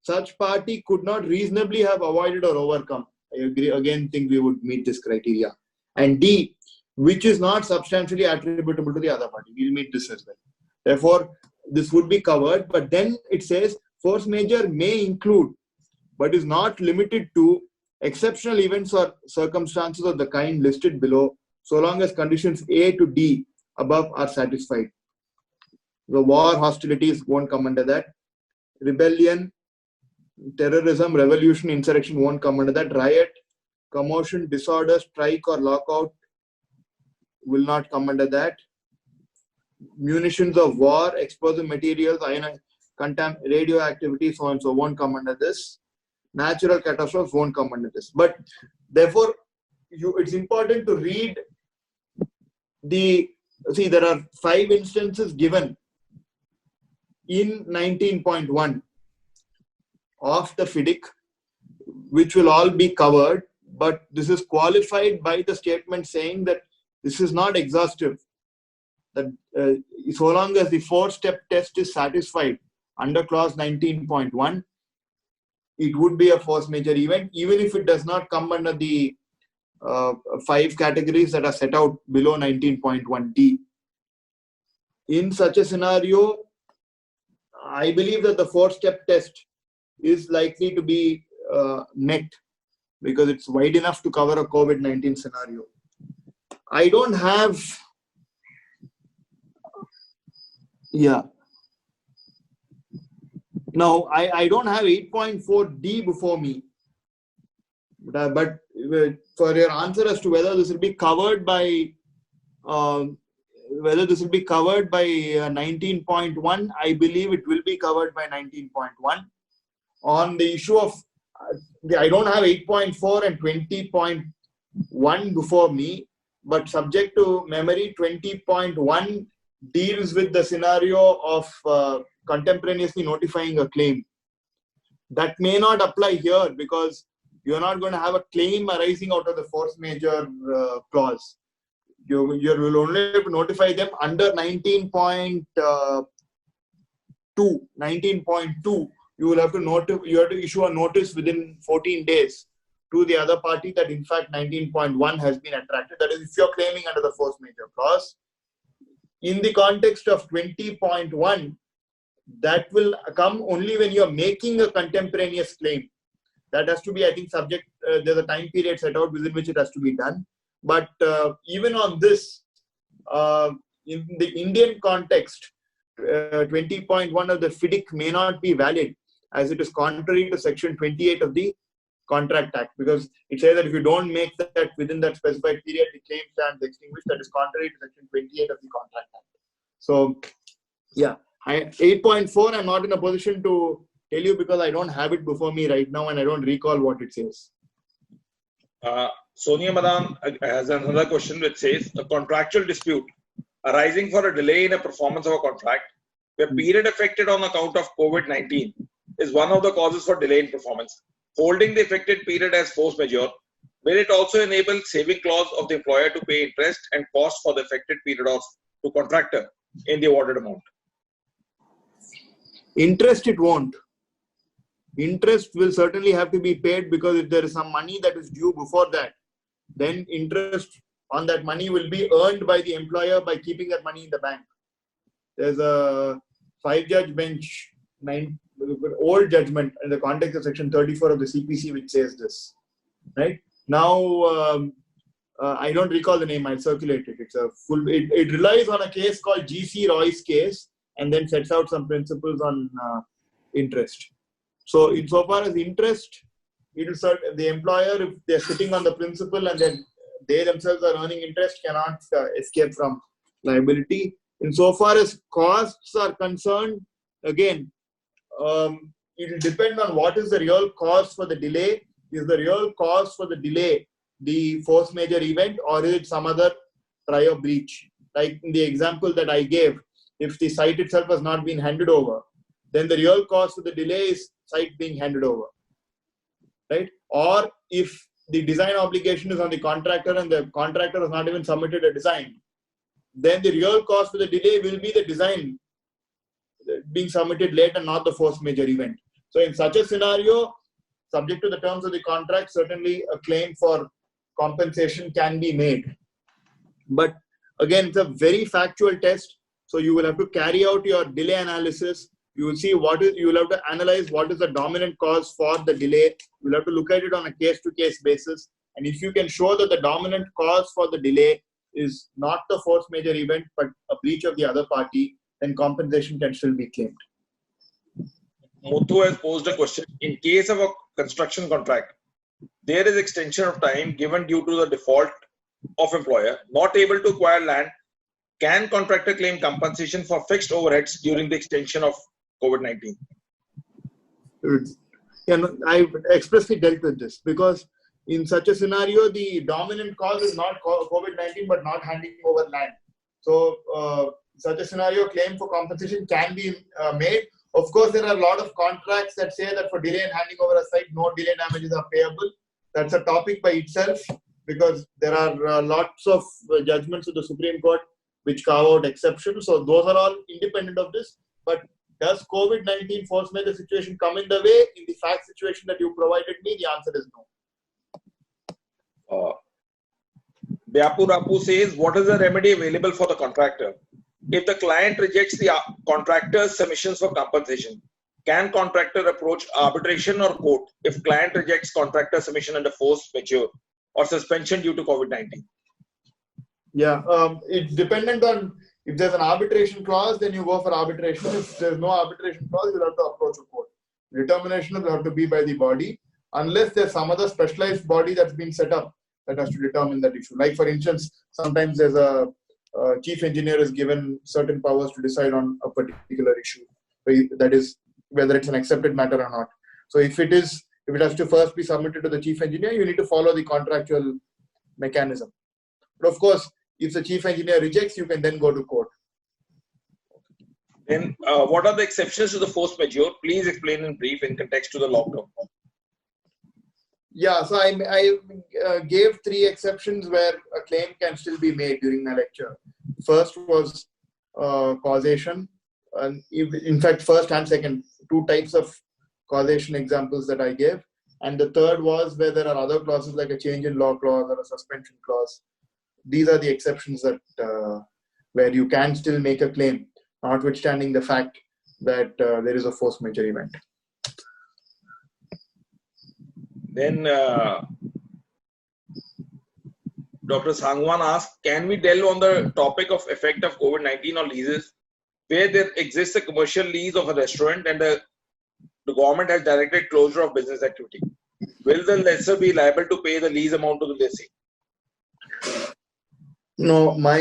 such party could not reasonably have avoided or overcome. I agree, again think we would meet this criteria. And D, which is not substantially attributable to the other party. We'll meet this as well. Therefore, this would be covered, but then it says force majeure may include, but is not limited to, exceptional events or circumstances of the kind listed below, so long as conditions A to D above are satisfied. The war, hostilities won't come under that. Rebellion, terrorism, revolution, insurrection won't come under that. Riot, commotion, disorder, strike or lockout will not come under that. Munitions of war, explosive materials, radioactivity, so and so won't come under this. Natural catastrophes won't come under this. But therefore, it's important to read see, there are 5 instances given in 19.1 of the FIDIC, which will all be covered, but this is qualified by the statement saying that this is not exhaustive. That so long as the 4-step test is satisfied under clause 19.1, it would be a force majeure event, even if it does not come under the 5 categories that are set out below 19.1d. In such a scenario, I believe that the 4-step test is likely to be met because it's wide enough to cover a COVID-19 scenario. I don't have, Now, I don't have 8.4D before me. But for your answer as to whether this will be covered by 19.1, I believe it will be covered by 19.1. On the issue of, I don't have 8.4 and 20.1 before me, but subject to memory, 20.1 deals with the scenario of contemporaneously notifying a claim. That may not apply here because you're not going to have a claim arising out of the force majeure clause. You will only have to notify them under 19.2. 19.2, you will have to issue a notice within 14 days to the other party that in fact 19.1 has been attracted. That is, if you're claiming under the force majeure clause. In the context of 20.1, that will come only when you're making a contemporaneous claim. That has to be, I think, subject, there's a time period set out within which it has to be done. But even on this, in the Indian context, 20.1 of the FIDIC may not be valid as it is contrary to section 28 of the Contract Act, because it says that if you don't make that within that specified period, the claim stands extinguished. That is contrary to section 28 of the Contract Act. So, yeah, 8.4, I'm not in a position to tell you because I don't have it before me right now and I don't recall what it says. Sonia Madan has another question which says, a contractual dispute arising for a delay in a performance of a contract where period affected on account of COVID-19 is one of the causes for delay in performance. Holding the affected period as force majeure, will it also enable saving clause of the employer to pay interest and cost for the affected period to contractor in the awarded amount? Interest, it won't. Interest will certainly have to be paid because if there is some money that is due before that, then interest on that money will be earned by the employer by keeping that money in the bank. There's a 5-judge bench, old judgment in the context of section 34 of the CPC which says this. Right now, I don't recall the name. I'll circulate it. It's a full. It relies on a case called GC Roy's case and then sets out some principles on interest. So, insofar as interest, it will serve the employer if they're sitting on the principal and then they themselves are earning interest, cannot escape from liability. Insofar as costs are concerned, again, it will depend on what is the real cause for the delay. Is the real cause for the delay the force majeure event, or is it some other prior breach? Like in the example that I gave, if the site itself has not been handed over, then the real cause for the delay is site being handed over, right? Or if the design obligation is on the contractor and the contractor has not even submitted a design, then the real cause for the delay will be the design being submitted late and not the force majeure event. So in such a scenario, subject to the terms of the contract, certainly a claim for compensation can be made. But again, it's a very factual test. So you will have to carry out your delay analysis. You will see you will have to analyze what is the dominant cause for the delay. You will have to look at it on a case-to-case basis. And if you can show that the dominant cause for the delay is not the force majeure event, but a breach of the other party, then compensation can still be claimed. Muthu has posed a question. In case of a construction contract, there is extension of time given due to the default of employer, not able to acquire land. Can contractor claim compensation for fixed overheads during the extension of COVID-19? Yeah, I expressly dealt with this because in such a scenario, the dominant cause is not COVID-19, but not handing over land. So, such a scenario, claim for compensation can be made. Of course, there are a lot of contracts that say that for delay in handing over a site, no delay damages are payable. That's a topic by itself because there are lots of judgments of the Supreme Court which carve out exceptions. So those are all independent of this. But does COVID-19 force majeure situation come in the way? In the fact situation that you provided me, the answer is no. Byapu Rapu says, what is the remedy available for the contractor if the client rejects the contractor's submissions for compensation, can contractor approach arbitration or court if client rejects contractor submission under force majeure or suspension due to COVID-19? Yeah, it's dependent on if there's an arbitration clause, then you go for arbitration. If there's no arbitration clause, you'll have to approach a court. Determination will have to be by the body, unless there's some other specialized body that's been set up that has to determine that issue. Like for instance, sometimes there's a chief engineer is given certain powers to decide on a particular issue. That is, whether it's an accepted matter or not. So if it has to first be submitted to the chief engineer, you need to follow the contractual mechanism. But of course, if the chief engineer rejects, you can then go to court. Then, what are the exceptions to the force majeure? Please explain in brief in context to the lockdown. Yeah, so I gave 3 exceptions where a claim can still be made during my lecture. First was causation, and in fact, first and second, 2 types of causation examples that I gave. And the third was where there are other clauses like a change in law clause or a suspension clause. These are the exceptions that where you can still make a claim, notwithstanding the fact that there is a force majeure event. Then Dr. Sangwan asked, can we delve on the topic of effect of COVID-19 on leases, where there exists a commercial lease of a restaurant and the government has directed closure of business activity? Will the lessor be liable to pay the lease amount to the lessee? No, my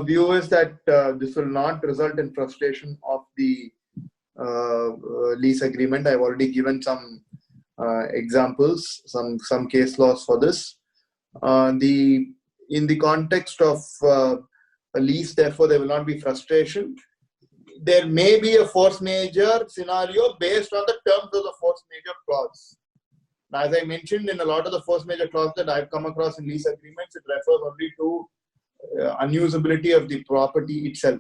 view is that this will not result in frustration of the lease agreement. I've already given some examples, some case laws for this. In the context of a lease, therefore, there will not be frustration. There may be a force majeure scenario based on the terms of the force majeure clause. Now, as I mentioned, in a lot of the force majeure clause that I've come across in lease agreements, it refers only to unusability of the property itself,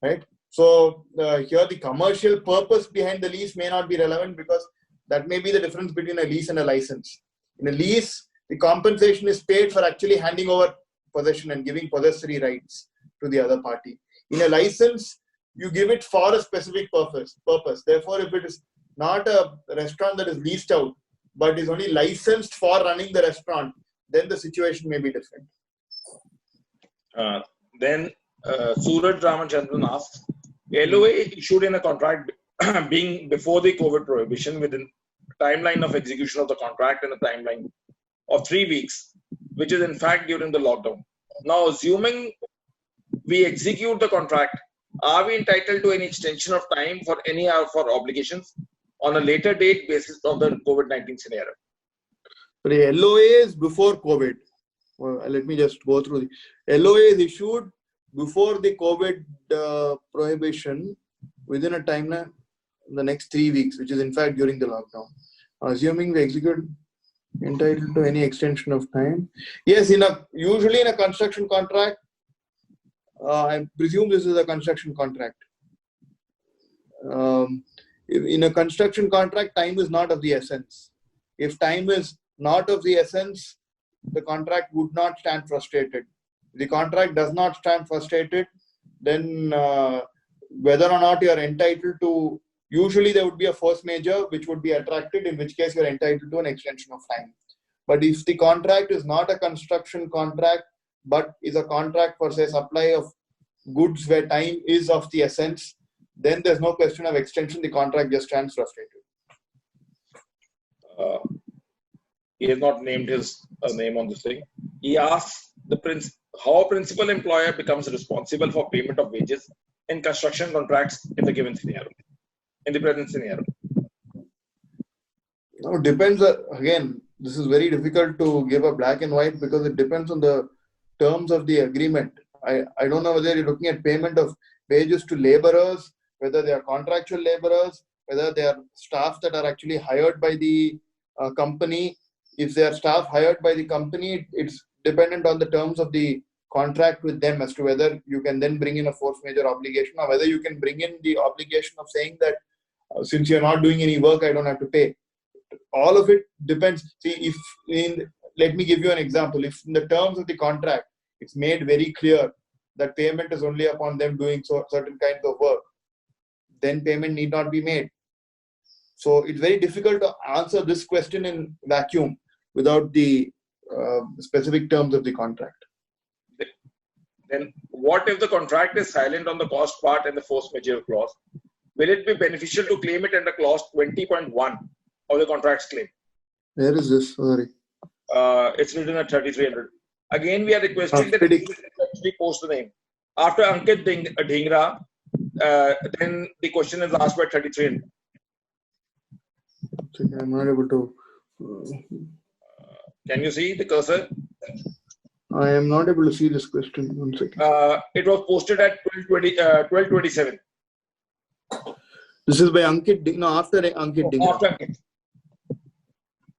right? So here the commercial purpose behind the lease may not be relevant, because that may be the difference between a lease and a license. In a lease, the compensation is paid for actually handing over possession and giving possessory rights to the other party. In a license, you give it for a specific purpose. Therefore, if it is not a restaurant that is leased out, but is only licensed for running the restaurant, then the situation may be different. Then Suraj Ramachandran asks, LOA issued in a contract being before the COVID prohibition with a timeline of execution of the contract and a timeline of 3 weeks, which is in fact during the lockdown. Now, assuming we execute the contract, are we entitled to any extension of time for any of our obligations on a later date basis of the COVID-19 scenario? The LOA is before COVID. Well, let me just go through. The LOA is issued before the COVID prohibition within a timeline the next 3 weeks, which is in fact during the lockdown. Assuming we execute, entitled to any extension of time. Yes, usually in a construction contract, I presume this is a construction contract. In a construction contract, time is not of the essence. If time is not of the essence, the contract would not stand frustrated. If the contract does not stand frustrated, then whether or not you are entitled to, usually there would be a force majeure which would be attracted, in which case you are entitled to an extension of time. But if the contract is not a construction contract, but is a contract for, say, supply of goods where time is of the essence, then there's no question of extension. The contract just stands frustrated. He has not named his name on this thing. He asks how a principal employer becomes responsible for payment of wages in construction contracts in the given scenario, in the present scenario. Now, it depends. Again, this is very difficult to give a black and white, because it depends on the terms of the agreement. I don't know whether you're looking at payment of wages to laborers, whether they are contractual laborers, whether they are staff that are actually hired by the company. If they are staff hired by the company, it's dependent on the terms of the contract with them as to whether you can then bring in a force majeure obligation, or whether you can bring in the obligation of saying that since you're not doing any work, I don't have to pay. All of it depends. See, let me give you an example. If in the terms of the contract, it's made very clear that payment is only upon them doing certain kinds of work, then payment need not be made. So it's very difficult to answer this question in vacuum without the specific terms of the contract. Then what if the contract is silent on the cost part and the force majeure clause? Will it be beneficial to claim it under clause 20.1 of the contract's claim? Where is this? Sorry. It's written at 3300. Again, we are requesting that you actually post the name. After Ankit Dhingra, then the question is asked by 3300. I'm not able to. Can you see the cursor? I am not able to see this question. 1 second. It was posted at 12:27. This is by Ankit. No, after Ankit Dhingra. After Ankit.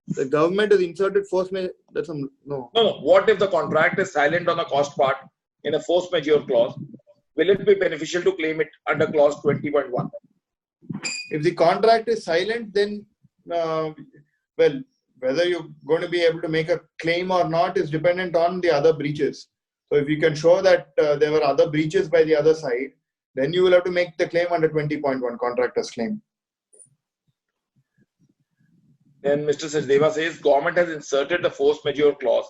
The government has inserted force majeure. That's no. No. What if the contract is silent on the cost part in a force majeure clause? Will it be beneficial to claim it under clause 20.1? If the contract is silent, then well, whether you're going to be able to make a claim or not is dependent on the other breaches. So if you can show that there were other breaches by the other side, then you will have to make the claim under 20.1 contractor's claim. Then Mr. Sachdeva says government has inserted the force majeure clause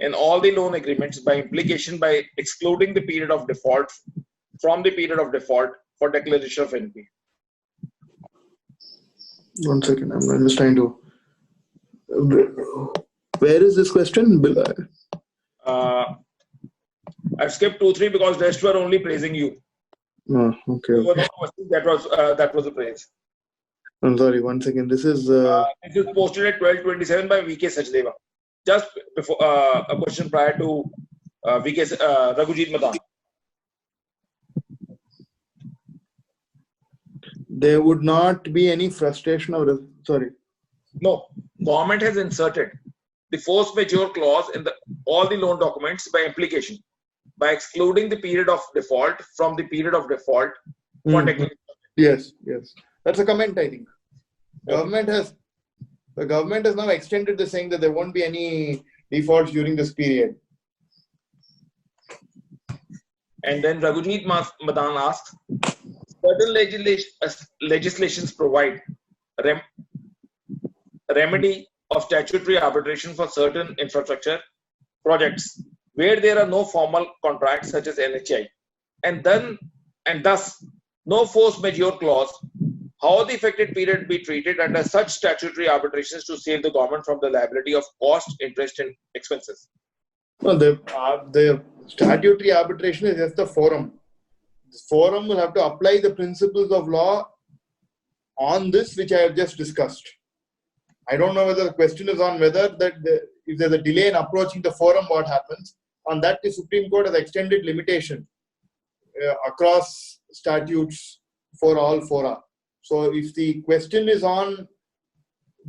in all the loan agreements by implication by excluding the period of default from the period of default for declaration of NP. 1 second, I'm just trying to. Where is this question? I've skipped 2, 3 because rest were only praising you. Oh, okay. That was a praise. I'm sorry. 1 second. This is. This is posted at 12:27 by VK Sachdeva. Just before a question prior to Raghujit Madan. There would not be any frustration of. Sorry. No, government has inserted the force majeure clause in all the loan documents by implication, by excluding the period of default from the period of default for declaration. Yes. That's a comment, I think. The government has now extended the saying that there won't be any defaults during this period. And then Raghujit Madan asks, certain legislations provide remedy of statutory arbitration for certain infrastructure projects where there are no formal contracts such as NHI, and thus no force majeure clause. How the affected period be treated under such statutory arbitrations to save the government from the liability of cost, interest, and expenses? No, the statutory arbitration is just the forum. The forum will have to apply the principles of law on this, which I have just discussed. I don't know whether the question is on whether if there's a delay in approaching the forum, what happens. On that, the Supreme Court has extended limitation across statutes for all fora. So if the question is on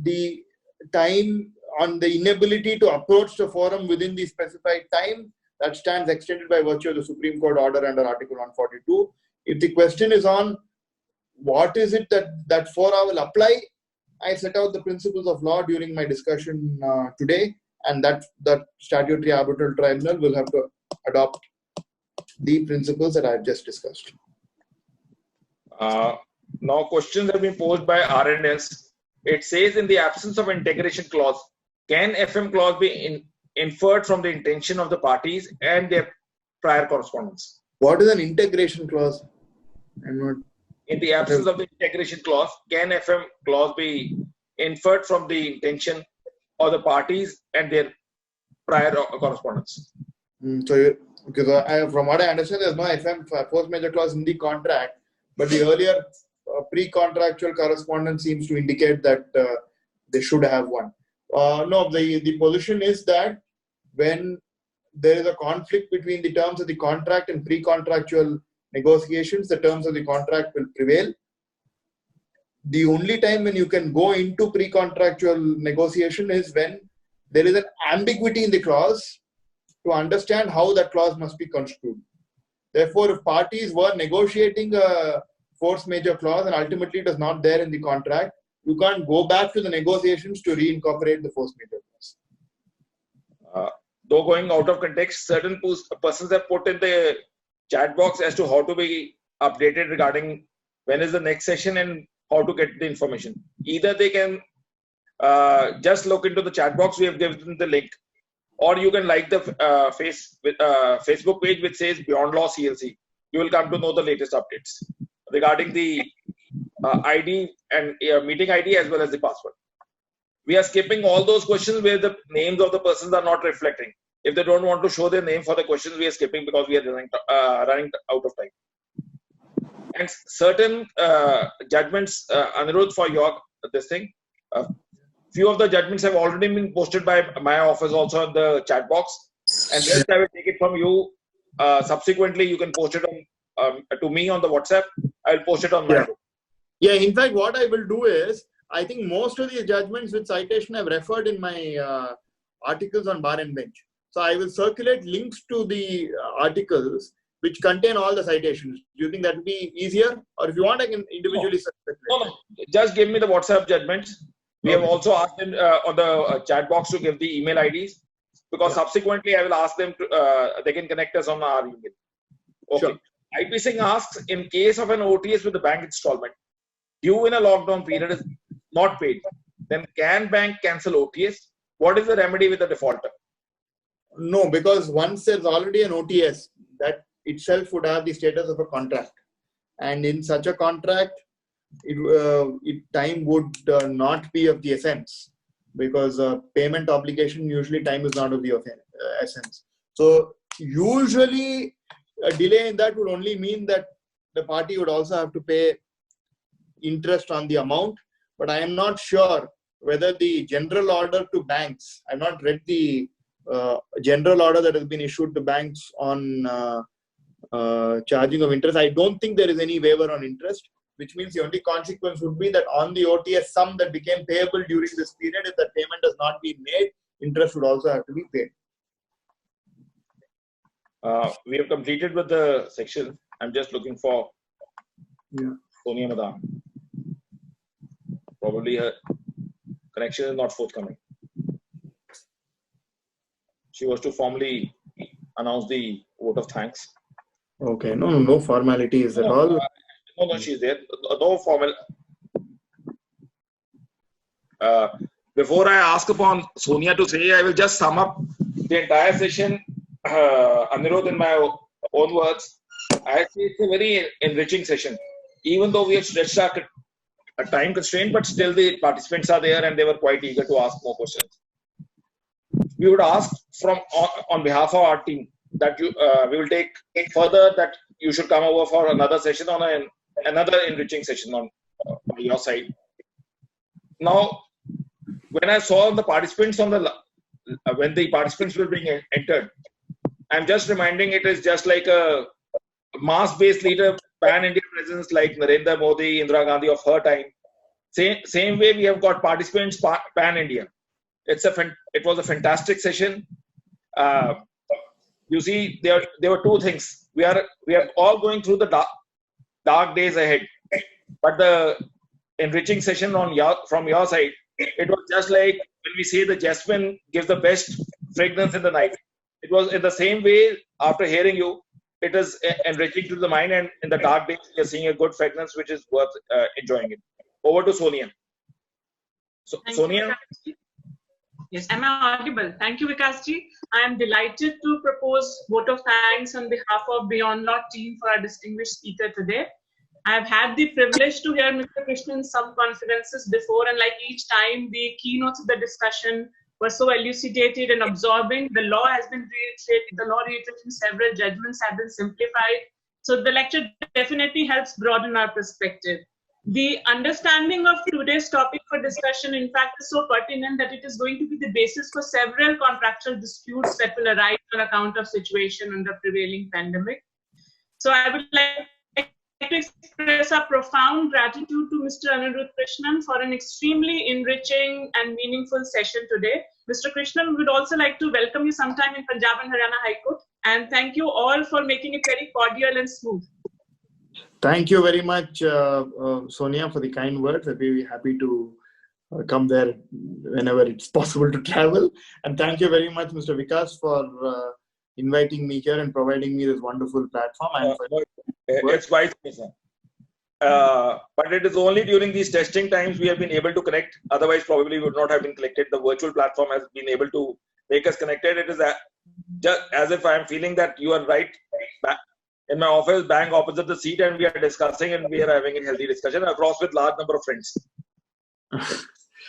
the time, on the inability to approach the forum within the specified time, that stands extended by virtue of the Supreme Court order under Article 142. If the question is on what is it that fora will apply, I set out the principles of law during my discussion today, and that statutory arbitral tribunal will have to adopt the principles that I have just discussed. Now questions have been posed by R&S. It says in the absence of integration clause, can FM clause be inferred from the intention of the parties and their prior correspondence? What is an integration clause? I'm not. In the absence of the integration clause, can FM clause be inferred from the intention of the parties and their prior correspondence? So from what I understand, there's no FM force majeure clause in the contract, but the earlier pre-contractual correspondence seems to indicate that they should have one. No, the position is that when there is a conflict between the terms of the contract and pre-contractual negotiations, the terms of the contract will prevail. The only time when you can go into pre-contractual negotiation is when there is an ambiguity in the clause to understand how that clause must be construed. Therefore, if parties were negotiating a force majeure clause and ultimately it is not there in the contract, you can't go back to the negotiations to reincorporate the force majeure clause. Though going out of context, certain persons have put in the chat box as to how to be updated regarding when is the next session and how to get the information. Either they can just look into the chat box, we have given the link, or you can like the Facebook page which says Beyond Law CLC. You will come to know the latest updates regarding the ID and meeting ID as well as the password. We are skipping all those questions where the names of the persons are not reflecting. If they don't want to show their name for the questions, we are skipping because we are running out of time. And certain judgments, Anirudh, for your this thing, few of the judgments have already been posted by my office also in the chat box, and rest I will take it from you. Subsequently, you can post it on to me on the WhatsApp. I will post it on my book. Yeah, in fact, what I will do is, I think most of these judgments with citation I've referred in my articles on Bar and Bench. So I will circulate links to the articles which contain all the citations. Do you think that would be easier? Or if you want, I can individually circulate. No. Just give me the WhatsApp judgments. We have also asked them on the chat box to give the email IDs, because subsequently I will ask them to, they can connect us on our email. Okay. Sure. IP Singh asks, in case of an OTS with the bank installment due in a lockdown period is not paid, then can bank cancel OTS? What is the remedy with the defaulter? No, because once there's already an OTS, that itself would have the status of a contract. And in such a contract, time would not be of the essence, because payment obligation, usually time is not of the essence. So usually a delay in that would only mean that the party would also have to pay interest on the amount. But I am not sure whether the general order to banks, I've not read the general order that has been issued to banks on charging of interest. I don't think there is any waiver on interest, which means the only consequence would be that on the OTS sum that became payable during this period, if that payment has not been made, interest would also have to be paid. We have completed with the section. I'm just looking for Sonia Madam. Probably her connection is not forthcoming. She was to formally announce the vote of thanks. Okay, no formalities at all. No, she's there. No formal. Before I ask upon Sonia to say, I will just sum up the entire session, Anirudh, in my own words. I say it's a very enriching session. Even though we have stretched our a time constraint, but still the participants are there and they were quite eager to ask more questions. We would ask from on behalf of our team that we will take further that you should come over for another session on another enriching session on your side. Now, when I saw the participants on when the participants were being entered, I'm just reminding it is just like a mass-based leader, pan-India presence like Narendra Modi, Indira Gandhi of her time. Same way we have got participants pan-India. It was a fantastic session. You see, there were two things. We are all going through the dark days ahead, but the enriching session from your side, it was just like when we say the jasmine gives the best fragrance in the night. It was in the same way. After hearing you, it is enriching to the mind, and in the dark days, we are seeing a good fragrance which is worth enjoying it. Over to Sonia. So, Sonia. Yes, am I audible? Thank you, Vikasji. I am delighted to propose vote of thanks on behalf of Beyond Law team for our distinguished speaker today. I have had the privilege to hear Mr. Krishnan in some conferences before, and like each time, the keynotes of the discussion were so elucidated and absorbing. The law has been reiterated, the law reiterating several judgments have been simplified. So the lecture definitely helps broaden our perspective. The understanding of today's topic for discussion, in fact, is so pertinent that it is going to be the basis for several contractual disputes that will arise on account of situation under prevailing pandemic. So I would like to express our profound gratitude to Mr. Anirudh Krishnan for an extremely enriching and meaningful session today. Mr. Krishnan, we would also like to welcome you sometime in Punjab and Haryana High Court, and thank you all for making it very cordial and smooth. Thank you very much, Sonia, for the kind words. I'd be happy to come there whenever it's possible to travel. And thank you very much, Mr. Vikas, for inviting me here and providing me this wonderful platform. It's vice versa. But it is only during these testing times we have been able to connect. Otherwise, probably we would not have been connected. The virtual platform has been able to make us connected. It is just as if I am feeling that you are right back in my office, bang opposite the seat, and we are discussing and we are having a healthy discussion across with large number of friends.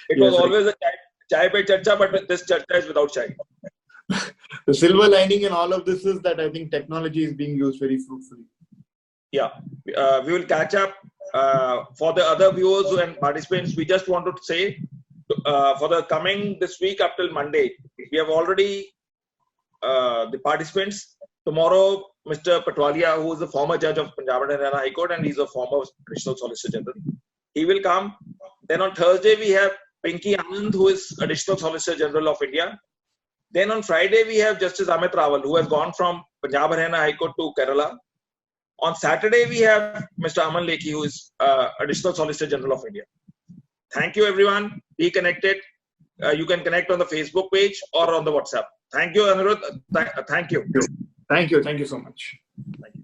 It was always a chai pe charcha, but this charcha is without chai. The silver lining in all of this is that I think technology is being used very fruitfully. Yeah, we will catch up. For the other viewers and participants, we just wanted to say for the coming this week up till Monday, we have already the participants. Tomorrow, Mr. Patwalia, who is the former judge of Punjab and Haryana High Court and he's a former Additional Solicitor General, he will come. Then on Thursday, we have Pinky Anand, who is Additional Solicitor General of India. Then on Friday, we have Justice Amit Rawal, who has gone from Punjab Haryana High Court to Kerala. On Saturday, we have Mr. Aman Lekhi, who is Additional Solicitor General of India. Thank you, everyone. Be connected. You can connect on the Facebook page or on the WhatsApp. Thank you, Anirudh. Thank you. Thank you. Thank you so much. Thank you.